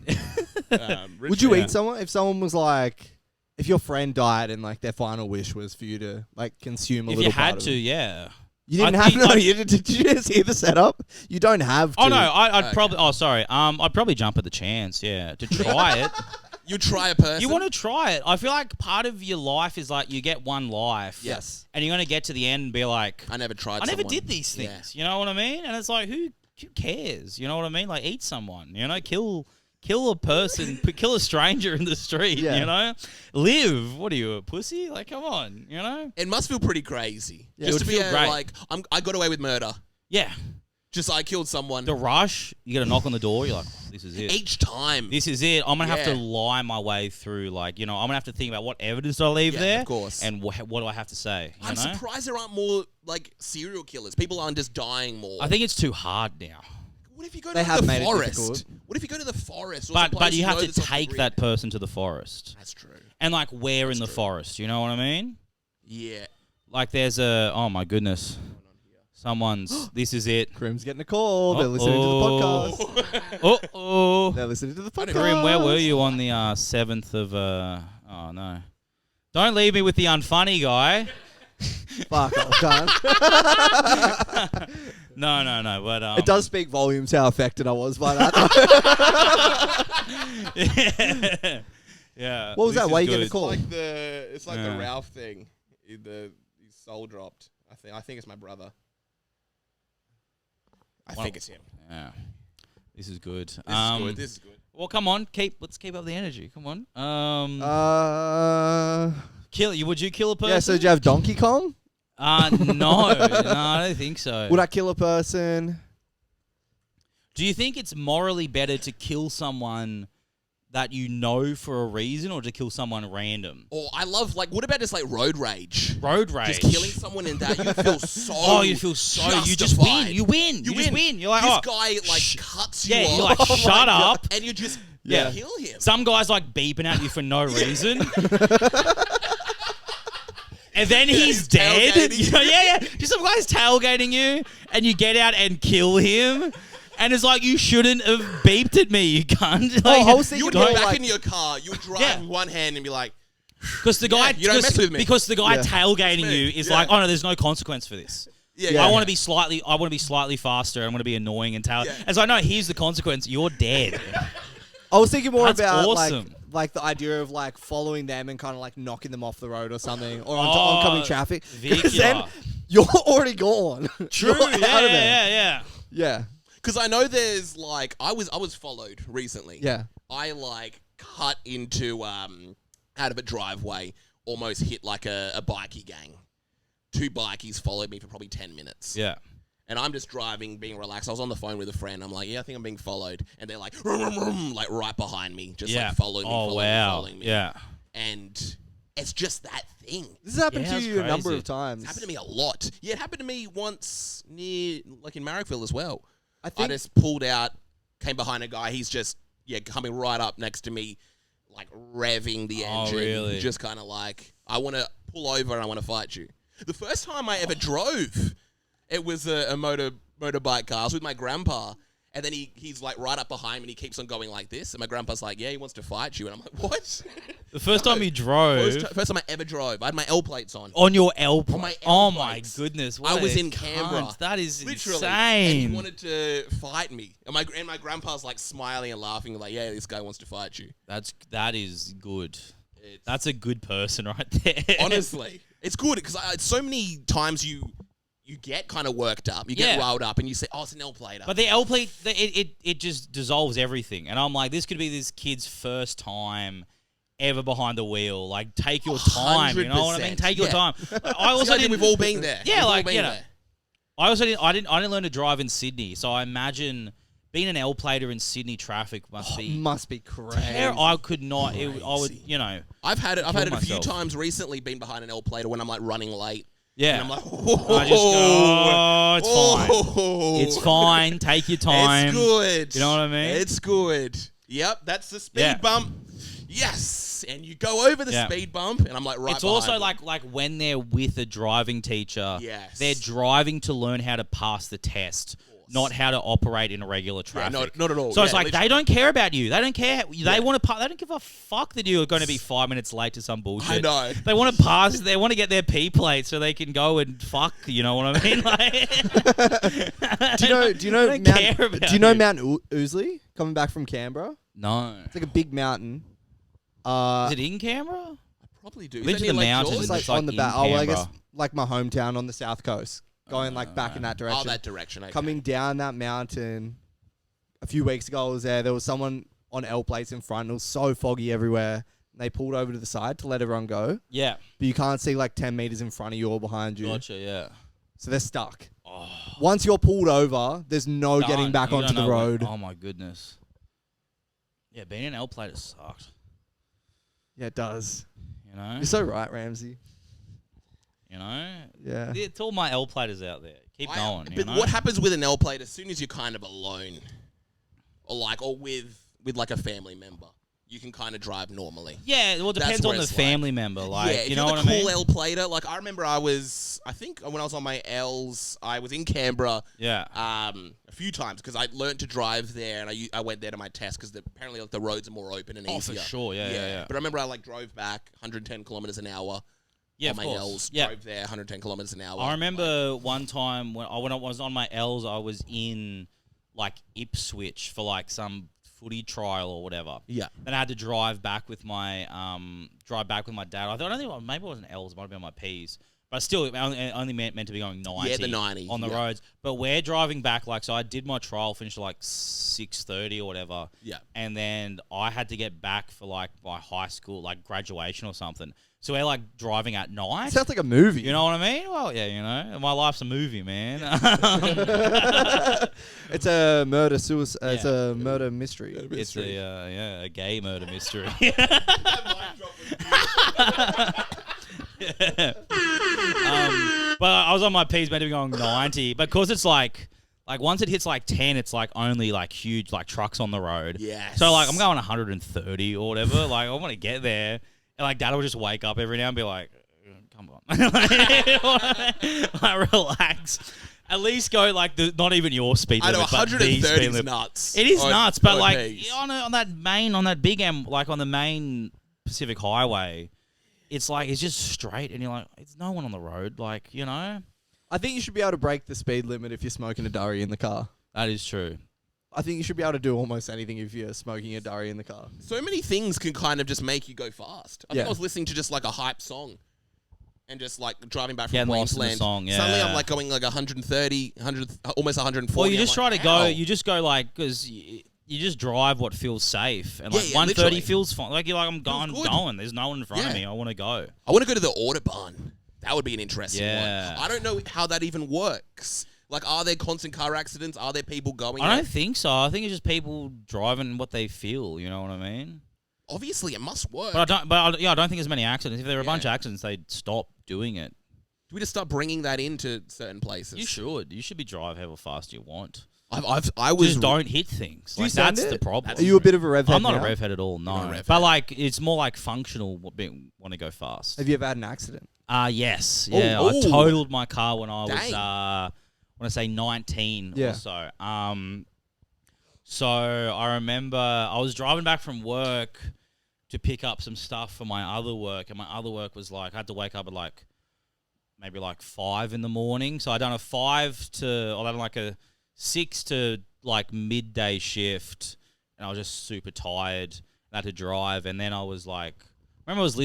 Would you eat someone if someone was like... If your friend died and like their final wish was for you to like consume a little part of If you had to, yeah. You didn't have no. Did you just hear the setup? You don't have to. Oh no, I'd probably. Oh sorry. I'd probably jump at the chance. Yeah, to try it. You try a person. You want to try it. I feel like part of your life is like you get one life. Yes. And you're gonna get to the end and be like, I never tried. I never did these things. You know what I mean? And it's like, who cares? You know what I mean? Like, eat someone. You know, kill a person, kill a stranger in the street, you know? Live. What are you, a pussy? Like, come on, you know? It must feel pretty crazy. Yeah, just it would to be feel great. like, I got away with murder. Yeah. Just I killed someone. The rush, you get a knock on the door, you're like, this is it. Each time. This is it. I'm going to have to lie my way through, like, you know, I'm going to have to think about what evidence do I leave there. Of course. And what do I have to say? I'm surprised there aren't more, like, serial killers. People aren't just dying more. I think it's too hard now. What if you go to the forest? What if you go to the forest? But you have to take that person to the forest. That's true. And like where in the forest? You know what I mean? Yeah. Like there's a oh my goodness, someone's this is it. Krim's getting a call. They're listening to the podcast. Oh. They're listening to the podcast. Krim, where were you on the 7th of? Oh no! Don't leave me with the unfunny guy. Fuck, I can't. No, but it does speak volumes how affected I was by that. Yeah. What was that? Why you getting a call? It's like the Ralph thing. His soul dropped. I think it's my brother. I think it's him. Yeah. This is good. This is good. Well, come on, let's keep up the energy. Come on. Would you kill a person? Yeah. So did you have Donkey Kong? No, I don't think so. Would I kill a person? Do you think it's morally better to kill someone that you know for a reason, or to kill someone random? Or I love what about just like road rage? Road rage. Just killing someone in that, you feel so. Oh, you feel so. Justified. You just win. You win. You just win. You're like, this guy cuts you off. You're like, shut up, and you just kill him. Some guy's like beeping at you for no reason. And then he's dead. Yeah. Just some guy's tailgating you, and you get out and kill him. And it's like, you shouldn't have beeped at me, you cunt. Like, I was thinking you would get back in your car, you would drive with one hand and be like... Because the guy, you don't mess with me. Because the guy tailgating you is like, oh no, there's no consequence for this. I want to be slightly faster. I want to be annoying and tail. As I know, here's the consequence. You're dead. I was thinking more about awesome. like the idea of like following them and kind of like knocking them off the road or something, or oncoming traffic. Because then you're already gone. True. Yeah. Because I know there's like I was followed recently. Yeah. I like cut into out of a driveway, almost hit like a bikie gang. 2 bikies followed me for probably 10 minutes. Yeah. And I'm just driving, being relaxed. I was on the phone with a friend. I'm like, I think I'm being followed. And they're like, vroom, vroom, vroom, like right behind me, just like following me. Following me. Yeah. And It's just that thing. This has happened to that's you a number crazy. of times. It's happened to me a lot. Yeah, it happened to me once near, like in Marrickville as well. I I think just pulled out, came behind a guy. He's just, coming right up next to me, like revving the engine. really? Just kind of like, I want to pull over and I want to fight you. The first time I ever drove, it was a motorbike car. I was with my grandpa. And then he's like right up behind me and he keeps on going like this. And my grandpa's like, yeah, he wants to fight you. And I'm like, what? The first time you drove First time I ever drove. I had my L plates on. on your L plate. On my L Oh my plates. goodness! I what was a in Canberra. cunt. That is Literally. insane. And he wanted to fight me. And my grandpa's like smiling and laughing like, yeah, this guy wants to fight you. That is good. It's, That's a good person right there. honestly, it's good because so many times you get kind of worked up, you get riled up, and you say, "Oh, it's an L plater." But the L plate, it just dissolves everything. And I'm like, this could be this kid's first time ever behind the wheel. Like, take your time. You know what I mean? 100%, Take your time. I also See, we've all been there. Yeah, We've all like, been you know, there. I also didn't learn to drive in Sydney, so I imagine being an L plater in Sydney traffic must be crazy. I could not. I would, Crazy. you know. I've had it a few myself. times recently, being behind an L plater when I'm like running late. Yeah. And I'm like, I just go, it's fine. It's fine. Take your time. It's good. You know what I mean? It's good. Yep, that's the speed Yeah. bump. Yes, and you go over the speed bump, and I'm like right. It's also behind like when they're with a driving teacher. Yes. They're driving to learn how to pass the test, not how to operate in a regular traffic. not at all. So Yeah, it's like literally. they don't care about you. They don't care. They want to. They don't give a fuck that you're going to be 5 minutes late to some bullshit. I know. They want to pass. They want to get their P plate so they can go and fuck. You know what I mean? Like, Do you know they don't care Mount, about do you know you. Mount Ousley coming back from Canberra? No. It's like a big mountain. Is it in Canberra? Probably do. Been Is to that the near Lake mountains. George? It's like It's like on the in back. Oh, well, I guess Canberra. like my hometown on the south coast, going like back in that direction. Oh, that direction. Okay. Coming down that mountain. A few weeks ago, I was there. There was someone on L plates in front. It was so foggy everywhere. And they pulled over to the side to let everyone go, Yeah. but you can't see like 10 meters in front of you or behind you. Gotcha. Yeah. So they're stuck. Oh. Once you're pulled over, there's no getting back You onto don't the know road. oh my goodness. Yeah, being an L plater sucked. Yeah, it does. You know. You're so right, Ramsey. You know. Yeah. It's all my L platers out there. Keep going. You But know? what happens with an L plate as soon as you're kind of alone, or with like a family member, you can kind of drive normally. Yeah, well, it That's depends where on the it's family member. Like, yeah, if you you're know the what I mean? cool L plater, like I remember I think when I was on my L's, I was in Canberra Yeah. a few times because I learned to drive there and I went there to my test because apparently like, the roads are more open and Oh, for easier. sure. Yeah. But I remember I like drove back 110 kilometers an hour. Yeah, on of my course. L's, Yeah. drove there 110 kilometers an hour. I remember one time when I was on my L's, I was in like Ipswich for like some footy trial or whatever. Yeah. Then I had to drive back with my dad. I don't think maybe it wasn't L's, it might have been my P's. But still, it only meant to be going 90. Yeah, the 90, on the yeah. roads. But we're driving back, like, so I did my trial, finished at like 6:30 or whatever. Yeah. And then I had to get back for like my high school, like graduation or something. So we're like driving at night. Sounds like a movie. You know what I mean? Well, yeah, you know, my life's a movie, man. It's a murder suicide. It's Yeah. a murder mystery. It's a gay murder mystery. But I was on my P's meant to be going 90, but because it's like once it hits like 10, it's like only like huge like trucks on the road. Yes. So like I'm going 130 or whatever. Like I want to get there, and like Dad will just wake up every now and be like, "Come on, like relax." At least go like not even your speed I know limit, but the 130 speed is limit. nuts. It is on- nuts, but on like P's. on that big like on the main Pacific Highway, it's like it's just straight, and you're like, it's no one on the road, like, you know. I think you should be able to break the speed limit if you're smoking a durry in the car. That is true. I think you should be able to do almost anything if you're smoking a durry in the car. So many things can kind of just make you go fast. I think Yeah. I was listening to just like a hype song and just like driving back from Getting lost in the Queensland. song, yeah. Suddenly I'm like going like 130, almost 140. Well, you I'm just like, try to go. "Ow." You just go like because you just drive what feels safe, and Yeah, like yeah, 130 literally. feels fine. Like you're like I'm Feels good. going. There's no one in front of Yeah. me. I want to go. I want to go to the Autobahn. That would be an interesting Yeah. one. I don't know how that even works. Like, are there constant car accidents? Are there people going? I there? don't think so. I think it's just people driving what they feel. You know what I mean? Obviously, it must work. But I don't think there's many accidents. If there were a bunch of accidents, they'd stop doing it. Do we just start bringing that into certain places? You should. You should be drive however fast you want. I was Just don't hit things. Like, that's the problem. Are you a bit of a rev head I'm not now? a rev head at all. No, a rev but head. like it's more like functional. Want to go fast? Have you ever had an accident? Yes. Oh, Yeah, I oh. totaled my car when I was Dang. I want to say 19 Yeah. or so. So I remember I was driving back from work to pick up some stuff for my other work, and my other work was like I had to wake up at like maybe like 5 in the morning. So I done a 6 to like midday shift, and I was just super tired. I had to drive, and then I was like, I think I was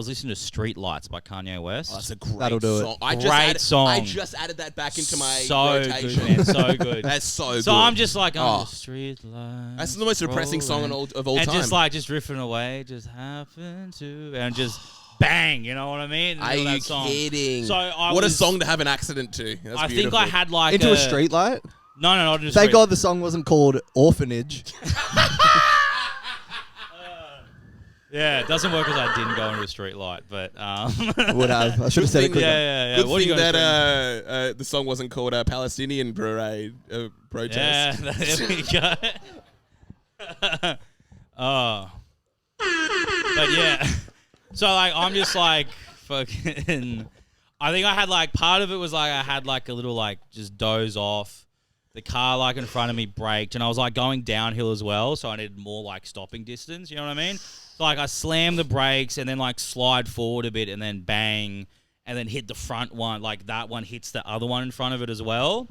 listening to Street Lights by Kanye West. Oh, that's a great That'll do it. song. Song. I just added that back into my so rotation. good, man, so good. That's so good. So I'm just like, Oh. the street lights. That's the most depressing song rolling. of all and time. just riffing away, just happen to, and just bang, you know what I mean? Are you that song. kidding? So what a song to have an accident to. That's I beautiful. think I had like Into a street light? No, not into a Thank street. God the song wasn't called Orphanage. Yeah, it doesn't work because I didn't go into a street light, but Would have. I should have said it quicker. yeah. Good What do you thing got? that the song wasn't called Palestinian Parade Protest. Yeah, there we go. Oh, but yeah. So like, I'm just like fucking. I think I had like part of it was like I had like a little like just doze off. The car like in front of me braked, and I was like going downhill as well, so I needed more like stopping distance. You know what I mean? So like I slammed the brakes and then like slide forward a bit, and then bang, and then hit the front one. Like that one hits the other one in front of it as well.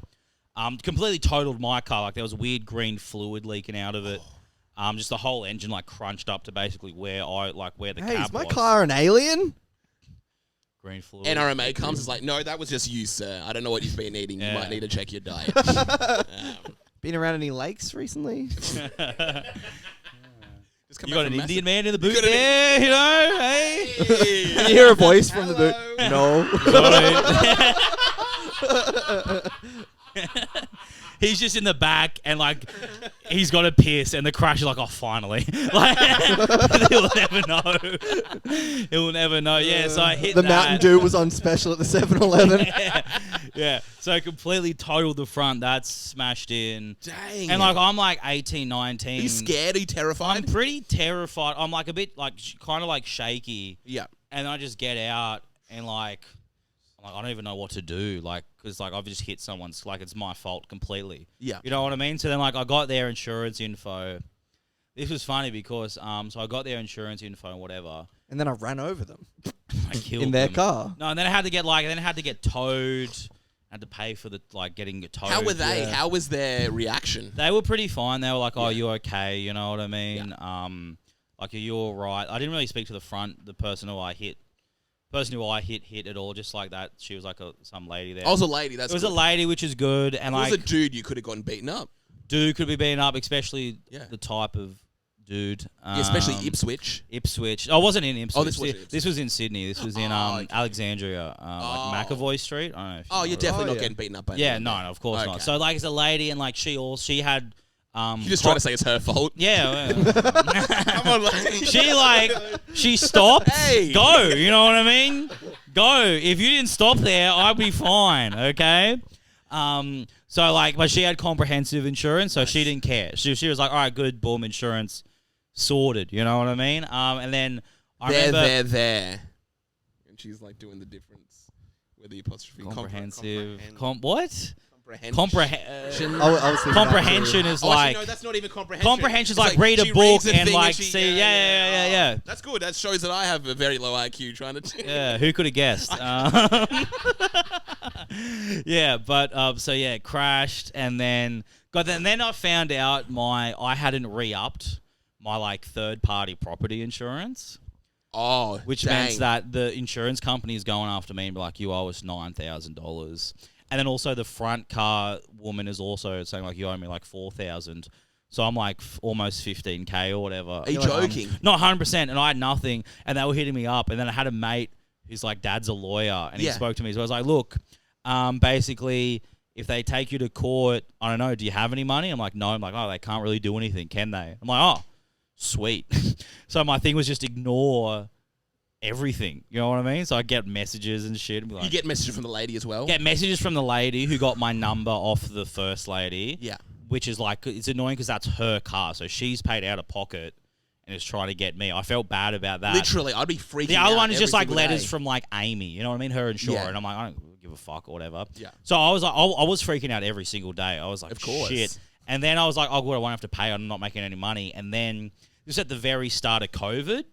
Completely totaled my car. Like there was weird green fluid leaking out of it. Just the whole engine like crunched up to basically where the Hey, cab is my was. car an alien? Green fluid. NRMA comes, it's like, no, that was just you, sir. I don't know what you've been eating. Yeah. You might need to check your diet. Been around any lakes recently? Just come You back got from an massive- Indian man in the boot got an- there, you know? Hey. Can you hear a voice from the boot? No. He's just in the back and like he's got a piss and the crash is like, oh, finally. Like he'll never know. He'll never know. Yeah, so I hit The that. Mountain Dew was on special at the 7-Eleven. Yeah. So I completely totaled the front. That's smashed in. Dang. And like I'm like 18, 19. Are you scared? Are you I'm terrified? pretty terrified. I'm like a bit like kind of like shaky. Yeah. And I just get out and like I'm like, I don't even know what to do. Like, because like I've just hit someone's, like it's my fault completely. Yeah. You know what I mean? So then like I got their insurance info. This was funny because so I got their insurance info and whatever. And then I ran over them I killed in their them. car. No, and then I had to get towed. I had to pay for the like getting it towed. How were they? Yeah. How was their reaction? They were pretty fine. They were like, "Oh, Yeah. you okay?" You know what I mean? Like, "Are you all right?" I didn't really speak to the person who I hit at all, just like that. She was like some lady there. I was a lady. That's It was good. a lady, which is good, and If it like was a dude, you could have gotten beaten up. dude could be beaten up, especially Yeah. the type of dude. Yeah, especially Ipswich. Ipswich. I wasn't in Ipswich. Oh, this wasn't This was in Sydney. This was in Oh, okay. Alexandria, Oh. like McAvoy Street. I don't know if Oh, know you're where- definitely not yeah. getting beaten up by Yeah, anyone no, there. of course Okay. not. So like, as a lady, and like she had. You're just trying to say it's her fault. Yeah. Come on, lady. She stopped. Hey. Go. You know what I mean? Go. If you didn't stop there, I'd be fine. Okay. So like, but she had comprehensive insurance, so she didn't care. She was like, all right, good, boom, insurance sorted. You know what I mean? And then I remember there. And she's like doing the difference with the apostrophe. comprehensive. Comprehension. I was thinking Comprehension is Oh, like. actually, no, that's not even comprehension. Comprehension's It's like read a she book reads a and thing like she- see. Yeah. Oh, that's good. That shows that I have a very low IQ trying to. Yeah, who could have guessed? Yeah, but so yeah, it crashed, and then I found out I hadn't re-upped my like third-party property insurance, Oh, which dang. means that the insurance company is going after me and be like, you owe us $9,000, and then also the front car woman is also saying like, you owe me like $4,000. So I'm like almost 15K or whatever. Are you joking? Not 100%, and I had nothing, and they were hitting me up, and then I had a mate who's like, dad's a lawyer, and he Yeah. spoke to me, so I was like, look, basically, if they take you to court, I don't know, do you have any money? I'm like, no. I'm like, oh, they can't really do anything, can they? I'm like, oh, sweet. So my thing was just ignore everything. You know what I mean? So I get messages and shit. And be like, You get messages from the lady as well? get messages from the lady who got my number off the first lady. Yeah. Which is like, it's annoying because that's her car. So she's paid out of pocket and is trying to get me. I felt bad about that. Literally, I'd be freaking out. The other one is every just like single letters day. from like Amy. You know what I mean? Her insurer. Yeah. And I'm like, I don't give a fuck or whatever. Yeah. So I was like, I was freaking out every single day. I was like, Of course. shit. And then I was like, oh, good, I won't have to pay. I'm not making any money. And then just at the very start of COVID,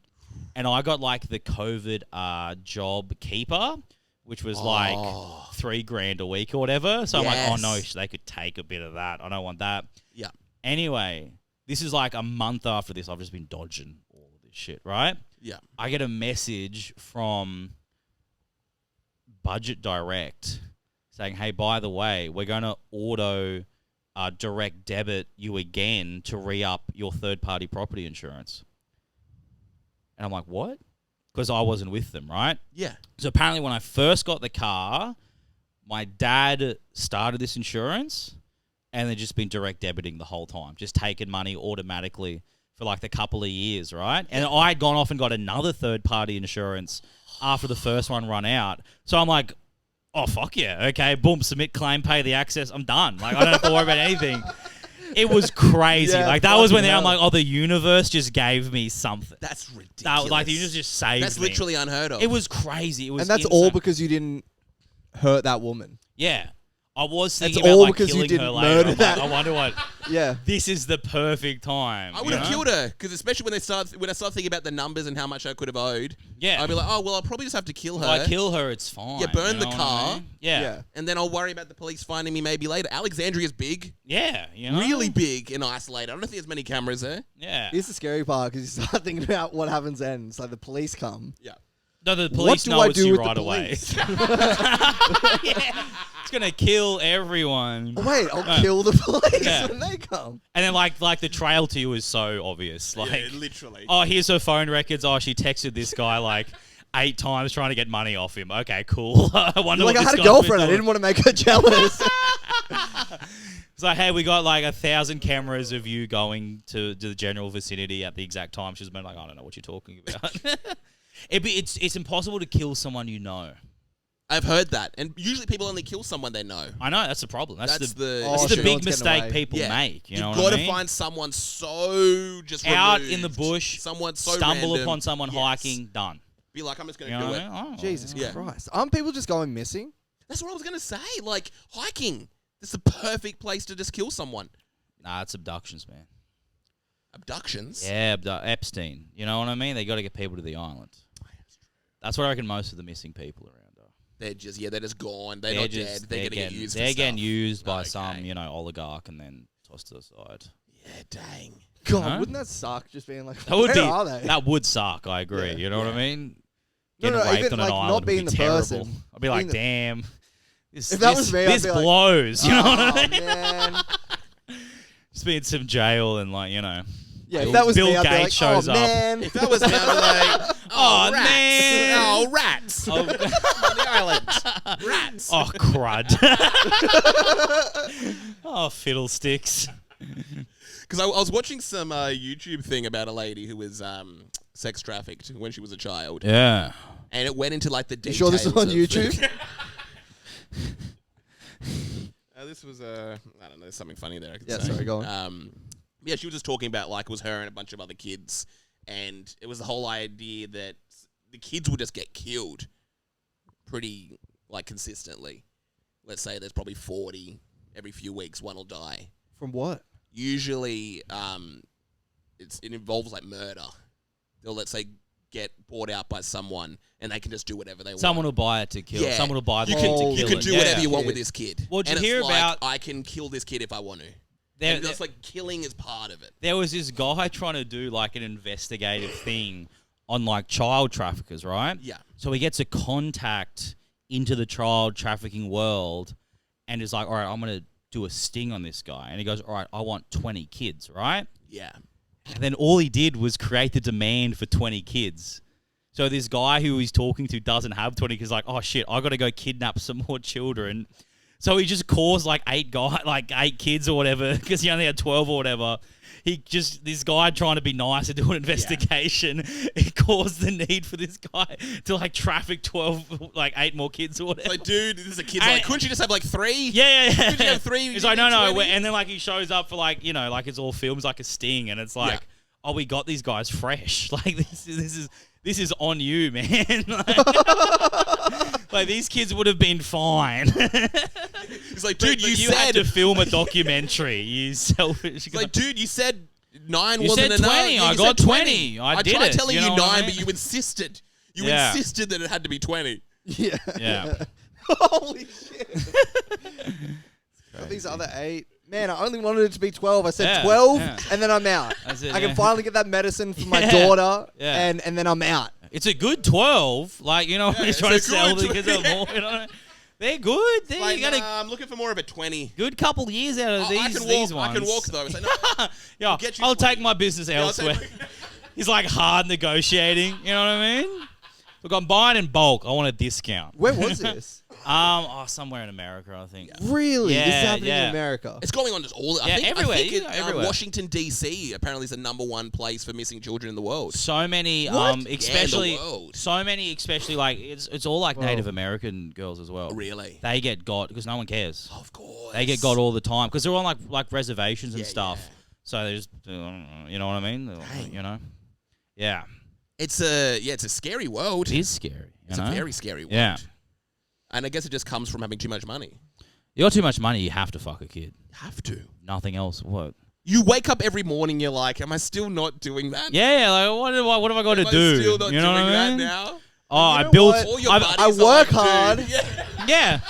and I got like the COVID job keeper, which was like $3,000 a week or whatever. So I'm like, oh no, they could take a bit of that. I don't want that. Yeah. Anyway, this is like a month after this. I've just been dodging all of this shit, right? Yeah. I get a message from Budget Direct saying, hey, by the way, we're going to auto direct debit you again to re-up your third-party property insurance. And I'm like, what? Because I wasn't with them, right? Yeah. So apparently when I first got the car, my dad started this insurance and they've just been direct debiting the whole time, just taking money automatically for like the couple of years, right? And I had gone off and got another third-party insurance after the first one run out. So I'm like, oh, fuck yeah. Okay, boom, submit claim, pay the access. I'm done. Like, I don't have to worry about anything. It was crazy. Yeah, like, that was when I'm fucking like, oh, the universe just gave me something. That's ridiculous. Like, the universe just saved That's me. literally unheard of. It was crazy. It was And that's insane. all because you didn't hurt that woman. Yeah. I was That's thinking all about like because you killing her didn't later. murder I'm like, that. I wonder what. Yeah. This is the perfect time. I would have killed her because especially when I start thinking about the numbers and how much I could have owed. Yeah. I'd be like, oh well, I'll probably just have to kill her. If I kill her, it's fine. Yeah, burn you the know what car. I mean? Yeah. Yeah. and then I'll worry about the police finding me maybe later. Alexandria's big, Yeah. You know? really big and isolated. I don't think there's many cameras there. Yeah. Here's the scary part because you start thinking about what happens then. It's like the police come. Yeah. No, the What police do know I it's do you with the right away. police? Yeah. It's gonna kill everyone. Oh, wait, I'll kill the police Yeah. when they come. And then like the trail to you is so obvious. Like, literally. oh, here's her phone records. Oh, she texted this guy like 8 times trying to get money off him. Okay, cool. I wonder Like, what I this had a guy's been girlfriend. I doing. didn't want to make her jealous. It's like, hey, we got like 1,000 cameras of you going to the general vicinity at the exact time. She's been like, I don't know what you're talking about. It's impossible to kill someone you know. I've heard that, and usually people only kill someone they know. I know, that's the problem. That's the Oh, that's the shit, no big one's getting mistake away. people make. You know You've what got I to mean? find someone so just Out removed, in the bush, someone so stumble random. upon someone Yes. hiking, done. Be like, I'm just going You to know do what it. I mean? Oh, Jesus Yeah. Christ. Aren't people just going missing? That's what I was going to say. Like, hiking. It's the perfect place to just kill someone. Nah, it's abductions, man. Abductions? Yeah, Epstein. You know what I mean? They got to get people to the island. That's what I reckon most of the missing people around are. They're just gone. They're not dead. They're going to get used for They're getting stuff. used by Okay. some, oligarch and then tossed to the side. Yeah, dang. God, Huh? wouldn't that suck? Just being like, That would where be. are they? That would suck. I agree. Yeah. You know what I mean? No, Getting no, raped even, on an like, island not would being be the terrible. person. I'd be like, Being the- damn. This, If that was me, I'd this be like, blows. You know what I Oh, mean? man. Just be in some jail and Yeah, if that was Bill me, I'd be like, Gates shows oh, up. man. If that was me, I'd be like, Oh, rats. man. Oh, rats. Oh, On the island. Rats. oh, crud. Oh, fiddlesticks. Because I was watching some YouTube thing about a lady who was sex trafficked when she was a child. Yeah. And it went into like the You details. sure this is on of- YouTube? This was I don't know, there's something funny there I could Yeah, say. sorry, go on. Yeah, she was just talking about like it was her and a bunch of other kids, and it was the whole idea that the kids would just get killed pretty like consistently. Let's say there's probably 40 every few weeks, one will die. From what? Usually, it involves like murder. They'll let's say get bought out by someone, and they can just do whatever they want. Someone will buy it to kill. Yeah. Someone will buy the You kid can to Oh, kill you can it. do Yeah. whatever you want with Kid. this kid. Well, did and you it's hear like, about- I can kill this kid if I want to. There- And that's like killing is part of it. There was this guy trying to do like an investigative thing on like child traffickers, right? Yeah. So he gets a contact into the child trafficking world and is like, all right, I'm going to do a sting on this guy. And he goes, all right, I want 20 kids, right? Yeah. And then all he did was create the demand for 20 kids. So this guy who he's talking to doesn't have 20 because like, oh shit, I got to go kidnap some more children So he just caused like 8 kids or whatever, because he only had 12 or whatever. This guy trying to be nice and do an investigation, it caused the need for this guy to like traffic 8 more kids or whatever. Like, dude, this is a kid's like, couldn't you just have like 3? Yeah. Couldn't you have 3? He's like, no. And then like he shows up for like, like it's all films like a sting, and it's like, oh, we got these guys fresh. Like this is on you, man. Like these kids would have been fine. He's like, dude, you had to film a documentary. You selfish. He's like, dude, you said 9 you wasn't said 20. enough. I got 20. I did tried it. telling you, 9, I mean? but you insisted. You insisted that it had to be 20. Yeah. Holy shit. Got these other 8. Man, I only wanted it to be 12. I said 12, and then I'm out. That's it, I can finally get that medicine for my daughter, and then I'm out. It's a good 12. Like, when you're trying to sell the kids out more, they're good. Like, I'm looking for more of a 20. Good couple of years out of these ones. I can walk though. It's like, no, I'll take my business elsewhere. He's like hard negotiating. You know what I mean? Look, I'm buying in bulk. I want a discount. Where was this? Somewhere in America, I think. Really? This is happening in America? It's going on just all. Yeah, everywhere. I think Everywhere. Washington D.C. apparently is the #1 place for missing children in the world. So many, especially like it's all like Native American girls as well. Really? They get got because no one cares. Of course. They get got all the time because they're on like reservations and stuff. Yeah. So they just, you know what I mean? Yeah. It's a scary world. It is scary. It's a very scary world. Yeah. And I guess it just comes from having too much money. You got too much money, you have to fuck a kid. Have to. Nothing else. What? You wake up every morning, you're like, am I still not doing that? Yeah, like what have I got to do? Am I still not doing that now? Oh, you I know built. I work hard. Yeah.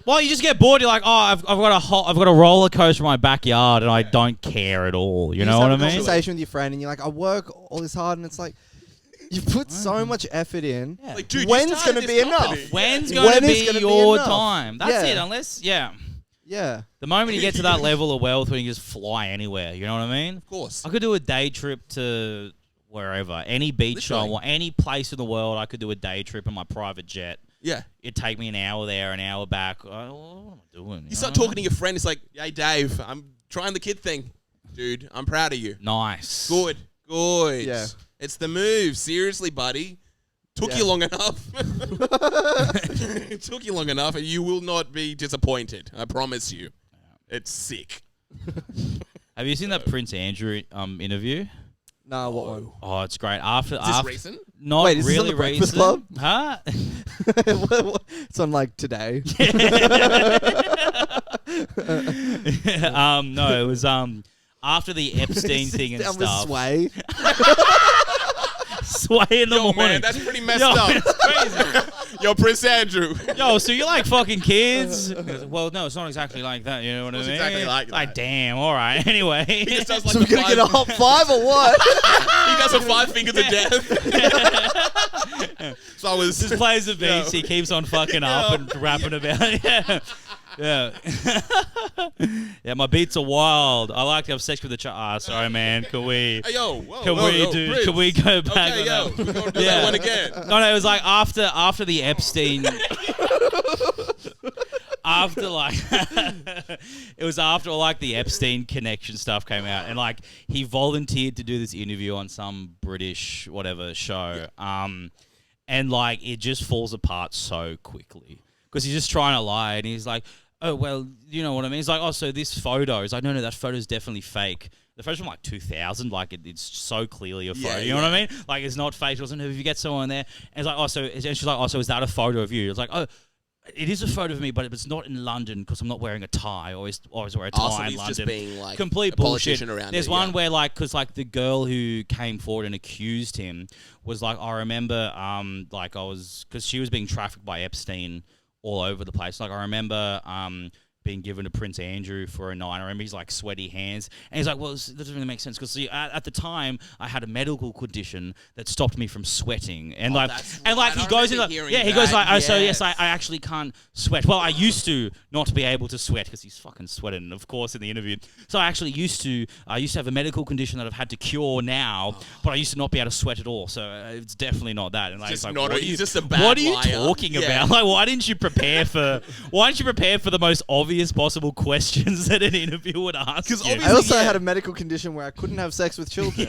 Well, you just get bored. You're like, oh, I've got a roller coaster in my backyard, and I don't care at all. You know what I mean? Conversation with your friend, and you're like, I work all this hard, and it's like, you put so much effort in. Yeah. Like, dude, when's going to be enough? When's going to be your time? That's it. Unless, Yeah. The moment you get to that level of wealth when you just fly anywhere, you know what I mean? Of course. I could do a day trip to wherever, any beach I want, any place in the world. I could do a day trip in my private jet. Yeah. It'd take me an hour there, an hour back. What am I doing? You start talking to your friend. It's like, hey, Dave, I'm trying the kid thing. Dude, I'm proud of you. Nice. Good. Yeah. It's the move. Seriously, buddy. Took you long enough. It took you long enough, and you will not be disappointed. I promise you. It's sick. Have you seen that Prince Andrew interview? Nah, what one? Oh, it's great. Is this recent? Not Wait, is this on really the Breakfast recent. Club? Huh? It's on like today. No, it was after the Epstein thing and Down with stuff. Sway. Sway in the morning. Man, that's pretty messed up. It's crazy. Yo, Prince Andrew. Yo, so you like fucking kids? Well, no, it's not exactly like that. You know what I mean? exactly like that. Like, damn. All right. Anyway. He just does like So we're going to get a hot 5 or what? He does a 5 fingers of death. So I was Just plays the beats. He keeps on fucking up and rapping about it. Yeah. Yeah, my beats are wild. I like to have sex with the child. Sorry, man. Can we? Hey, yo, whoa, Can we go back? Okay, on yo, that? we're going to do that one again. No, it was like after the Epstein. After like it was after like the Epstein connection stuff came out, and like he volunteered to do this interview on some British whatever show, and like it just falls apart so quickly because he's just trying to lie, and he's like, oh well, you know what I mean? He's like, oh, so this photo is like, no, that photo is definitely fake. The photo's from like 2000, like it's so clearly a photo. You know what I mean? Like it's not fake. It wasn't. If you get someone there, and it's like, oh, so and she's like, oh, so is that a photo of you? It's like, oh. It is a photo of me, but it's not in London because I'm not wearing a tie. I always wear a tie So in he's London. just being like complete a bullshit. politician around There's it, one where like, because like the girl who came forward and accused him was like, I remember, like because she was being trafficked by Epstein all over the place. Like I remember, being given to Prince Andrew for a night. I remember he's like sweaty hands, and he's like, "Well, this doesn't really make sense because at the time I had a medical condition that stopped me from sweating." And he goes in, he goes like, "Oh, so yes, I actually can't sweat. Well, I used to not be able to sweat because he's fucking sweating, of course, in the interview. So I actually used to have a medical condition that I've had to cure now, but I used to not be able to sweat at all. So it's definitely not that." And like, just like, not what he's just a bad what are you liar. talking about? Like, why didn't you prepare for the most obvious possible questions that an interviewer would ask? Because I also had a medical condition where I couldn't have sex with children.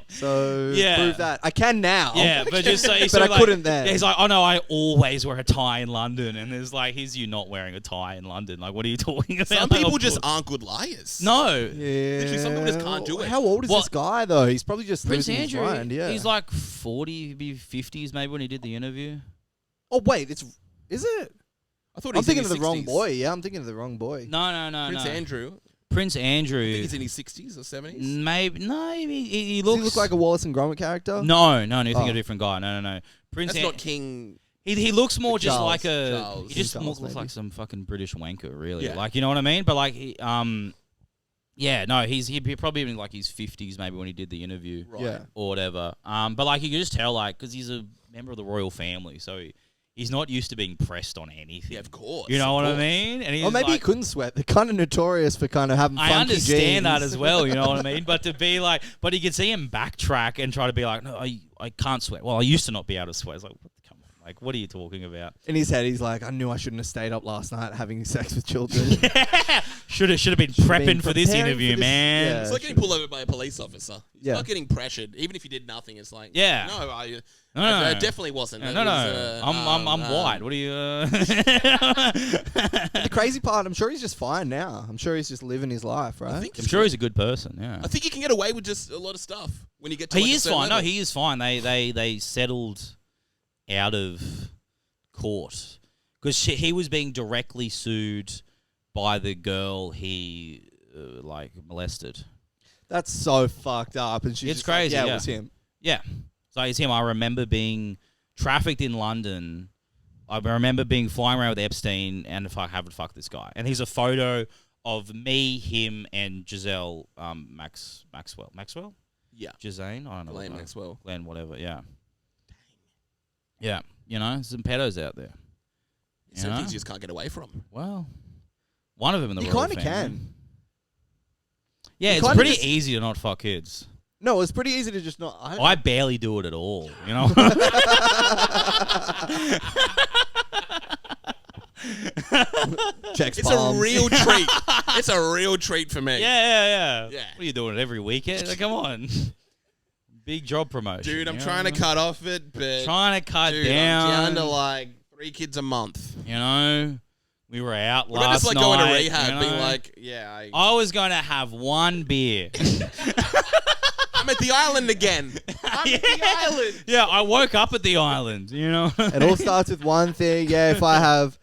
So prove that. I can now. Yeah, but just so, but I couldn't then. Yeah, he's like, "Oh no, I always wear a tie in London," and there's like, "Here's you not wearing a tie in London. Like, what are you talking about?" Some people just aren't good liars. No. Yeah. Literally, some people just can't do it. How old is this guy though? He's probably just Prince losing Andrew. his mind. Yeah. He's like 40, maybe 50s, maybe when he did the interview. Oh wait, is it? I thought I'm he's in thinking his of the wrong 60s. boy. Yeah, I'm thinking of the wrong boy. No. Prince Andrew. Prince Andrew. I think he's in his 60s or 70s. Maybe he Does looks. he look like a Wallace and Gromit character? No. You think of a different guy. No. Prince. That's not King. He looks more just Charles. like a. Charles. He just Charles, more looks maybe. like some fucking British wanker, really. Yeah. Like, you know what I mean? But like yeah, no, he'd probably been like his 50s maybe when he did the interview. Right. Yeah. Or whatever. But like you can just tell, like, because he's a member of the royal family, so he's not used to being pressed on anything. Yeah, of course. You know what I course. mean? And he's Or maybe he like, couldn't sweat. They're kind of notorious for kind of having funky I understand that genes. as well, you know what I mean? But to be like, but you can see him backtrack and try to be like, "No, I can't sweat. Well, I used to not be able to sweat." It's like, come on, like, what are you talking about? In his head, he's like, I knew I shouldn't have stayed up last night having sex with children. Should have been prepping for this preparing interview, for this- man. yeah. It's like getting pulled over by a police officer. He's Yeah. not getting pressured, even if you did nothing. It's like, Yeah. no, No. I definitely wasn't. No, It no, was, I'm white. What are you? The crazy part, I'm sure he's just fine now. I'm sure he's just living his life, right? I think I'm sure he's a good person. Yeah. I think you can get away with just a lot of stuff when you get to. He like, a is certain fine. No, level. he is fine. They settled out of court because he was being directly sued by the girl he like molested. That's so fucked up. And she's It's just like, crazy, yeah, yeah. it was him. Yeah. So it's him. I remember being trafficked in London. I remember being flying around with Epstein and if I haven't fucked this guy. And here's a photo of me, him, and Giselle Maxwell. Maxwell? Yeah. Gisane? I don't know. Glenn what- Maxwell. Glenn, whatever, yeah. Yeah. You know, some pedos out there. Some You know? things you just can't get away from. Well, one of them in the You royal kind of family. can. Yeah, You it's kinda pretty just- easy to not fuck kids. No, it's pretty easy to just not. I barely do it at all, you know? Checks It's bombs. a real treat. It's a real treat for me. Yeah. Yeah. What are you doing it every weekend? Like, come on. Big job promotion. Dude, I'm you trying know? to cut off it, but Trying to cut dude, down. I'm down to like 3 kids a month. You know, we were out What about last just like night. going to rehab, you being know? like, yeah, I was going to have one beer. I'm at the island again. I'm at the island. Yeah, I woke up at the island, you know? It all starts with one thing. Yeah, if I have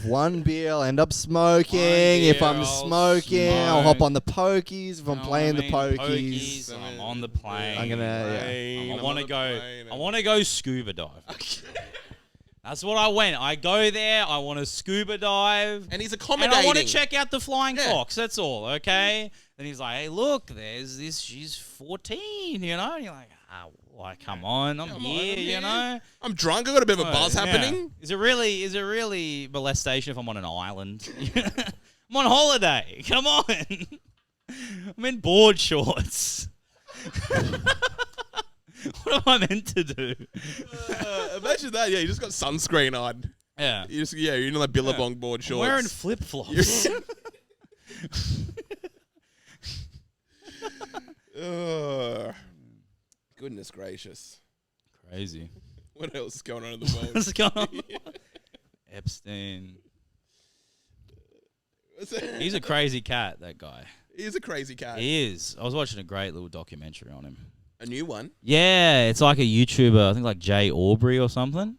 one beer, I'll end up smoking. If beer, I'm I'll smoking, I'll hop smoke. on the pokies. If I'm You know playing what the I mean? pokies. I'm on the plane. I'm gonna- yeah. I I'm want to on the go. plane. I want to go scuba dive. That's what I went. I go there. I want to scuba dive. And he's And accommodating. I want to check out the flying Yeah. fox. That's all, okay? Then he's like, "Hey, look, there's this. She's 14, you know." And you're like, "Well, come on, I'm Come on, here, I'm you here. know." I'm drunk. I got a bit of a Oh, buzz yeah. happening. Is it really molestation if I'm on an island? I'm on holiday. Come on. I'm in board shorts. What am I meant to do? Imagine that. Yeah, you just got sunscreen on. Yeah. You're in like Billabong board I'm shorts. wearing flip flops. Ugh. Goodness gracious. Crazy. What else is going on in the world? What's going on? Epstein. He's a crazy cat, that guy. He's a crazy cat. He is. I was watching a great little documentary on him. A new one. Yeah, it's like a YouTuber, I think like Jay Aubrey or something.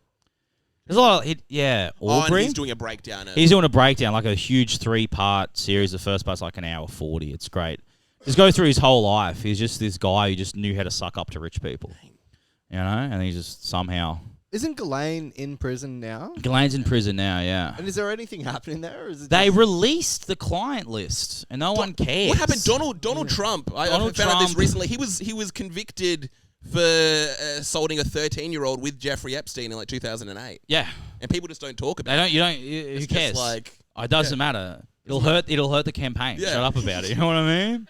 There's a lot of, Oh, and Aubrey. he's doing a breakdown of He's doing a breakdown, like a huge 3-part series. The first part's like an hour 40. It's great. Just go through his whole life. He's just this guy who just knew how to suck up to rich people. You know? And he just somehow Isn't Ghislaine in prison now? Ghislaine's in prison now, yeah. And is there anything happening there? Or is it They just... released the client list, and no one cares. What happened? Donald Trump. I found out this recently. He was convicted for assaulting a 13-year-old with Jeffrey Epstein in like 2008. Yeah, and people just don't talk about. Who cares? Like, it doesn't matter. It'll hurt the campaign. Yeah. Shut up about it. You know what I mean?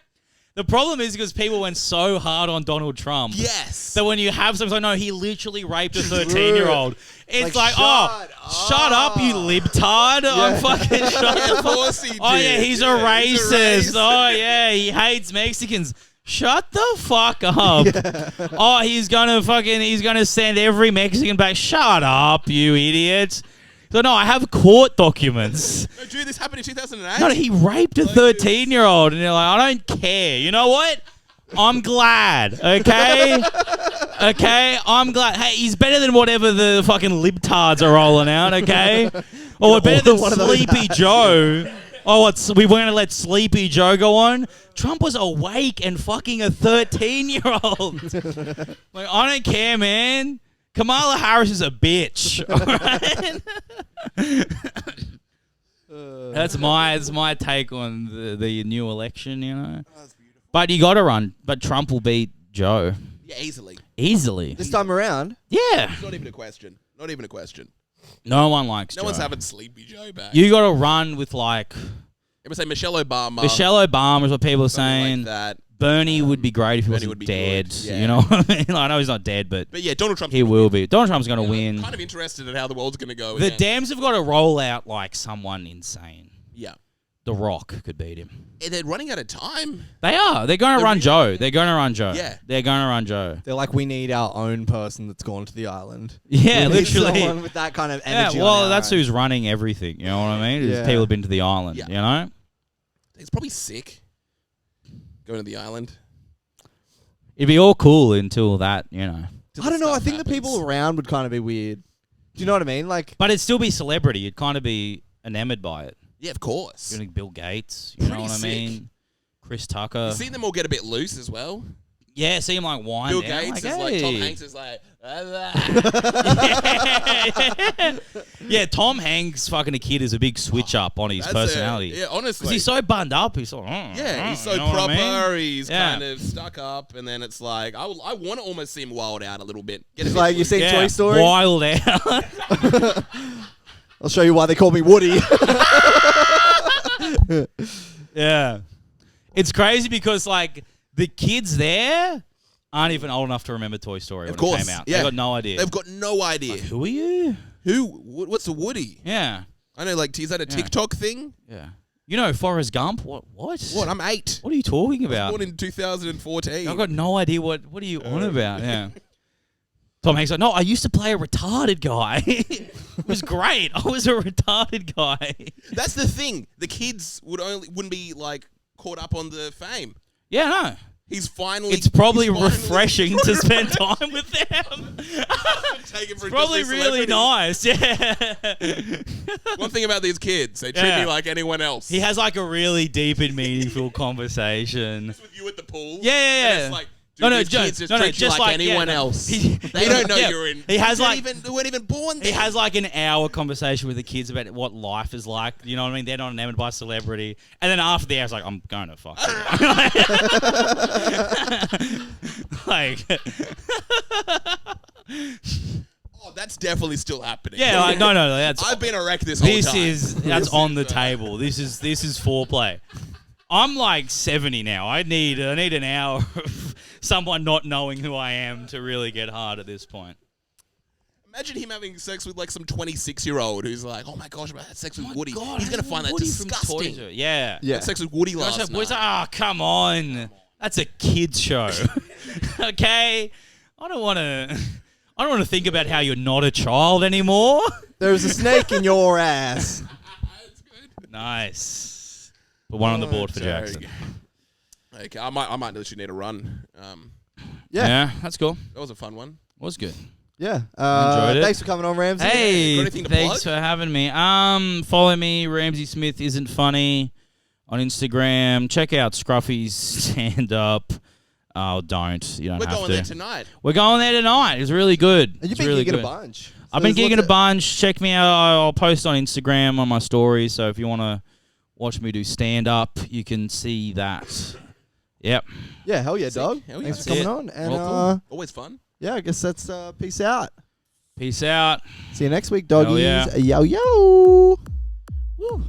The problem is because people went so hard on Donald Trump. Yes. That when you have something like, no, he literally raped a 13-year-old. It's like, shut up, you libtard. I'm fucking shut Of course he did. Oh, yeah, he's a racist. Oh, yeah, he hates Mexicans. Shut the fuck up. Yeah. Oh, he's gonna send every Mexican back. Shut up, you idiot. So, no, I have court documents. No, dude, this happened in 2008. No, he raped a 13-year-old, and you're like, I don't care. You know what? I'm glad, okay? Okay? I'm glad. Hey, he's better than whatever the fucking libtards are rolling out, okay? Or we're better than Sleepy Joe. Oh, we weren't going to let Sleepy Joe go on? Trump was awake and fucking a 13-year-old. Like, I don't care, man. Kamala Harris is a bitch. All right? That's my take on the new election, you know. That's beautiful. But you got to run. But Trump will beat Joe. Yeah, Easily. This time around? Yeah. It's not even a question. No one likes No Joe. one's having Sleepy Joe back. You got to run with like... It would say Michelle Obama. Michelle Obama is what people are saying. Like that. Bernie would be great if he wasn't dead. Yeah. You know what I mean? I know he's not dead, but yeah, Donald Trump. He will be. Donald Trump's going to win. I'm kind of interested in how the world's going to go. The Dems have got to roll out like someone insane. Yeah. The Rock could beat him. They're running out of time. They are. They're going to run Joe. They're going to run Joe. Yeah. They're going to run Joe. They're like, we need our own person that's gone to the island. Yeah, we literally. Need someone with that kind of energy. Yeah, well, that's who's running everything. You know what I mean? Yeah. People have been to the island, you know? He's probably sick going to the island. It'd be all cool until that, you know. I don't know. I think the people around would kind of be weird. Do you know what I mean? Like, but it'd still be celebrity. You'd kind of be enamored by it. Yeah, of course. You're like Bill Gates. You know what I mean? Chris Tucker. You've seen them all get a bit loose as well. Yeah, see him like whine Bill down. Gates is like, Tom Hanks is like, yeah, Tom Hanks, fucking a kid, is a big switch up on his personality. Yeah, honestly. Because he's so bunded up. He's like, he's so proper. I mean? He's kind of stuck up. And then it's like, I want to almost see him wild out a little bit. It's like you seen Toy Story? Wild out. I'll show you why they call me Woody. Yeah. It's crazy because, like, the kids there aren't even old enough to remember Toy Story when it came out. Yeah. They've got no idea. They've got no idea. Like, who are you? What's a Woody? Yeah. I know, like, is that a TikTok thing? Yeah. You know Forrest Gump? What? What? I'm 8. What are you talking about? Born in 2014. I've got no idea what are you on about. Yeah. Tom Hanks like, no, I used to play a retarded guy. It was great. I was a retarded guy. That's the thing. The kids wouldn't be like caught up on the fame. Yeah, no. It's probably refreshing to spend time with them. It's probably really nice. Yeah. One thing about these kids, they treat me like anyone else. He has like a really deep and meaningful conversation. Just with you at the pool. Yeah. It's like, kids just like anyone else. They don't know you're in. He has they weren't even born then. He has like an hour conversation with the kids about what life is like. You know what I mean? They're not enamored by celebrity. And then after the hour, it's like, I'm going to fuck you. Like... Oh, that's definitely still happening. Yeah, like, no. That's, I've been erect this whole time. That's on the table. This is foreplay. I'm like 70 now. I need an hour of someone not knowing who I am to really get hard at this point. Imagine him having sex with like some 26-year-old who's like, oh my gosh, I had sex with Woody. God, he's going to find that Woody disgusting. Yeah. Had sex with Woody last night. Oh, come on. That's a kid's show. Okay? I don't want to think about how you're not a child anymore. There's a snake in your ass. That's good. Nice. Put one on the board for Jackson. Okay, I might literally need a run. Yeah, that's cool. That was a fun one. Was good. Yeah. Enjoyed it. Thanks for coming on, Ramsey. Hey, thanks plug? For having me. Follow me, Ramsey Smith Isn't Funny on Instagram. Check out Scruffy's stand-up. Oh, don't. You don't have to. We're going there tonight. We're going there tonight. It's really good. And you've it's been really get good. a bunch. I've been there's gigging lots a bunch. Check me out. I'll post on Instagram on my stories. So if you want to watch me do stand up, you can see that. Yep. Yeah, hell yeah, Sick. dog. Hell yeah. Thanks for That's coming it. on. And Welcome. Always fun. yeah, I guess that's peace out. Peace out. See you next week, doggies. Hell yeah. Yo. Woo.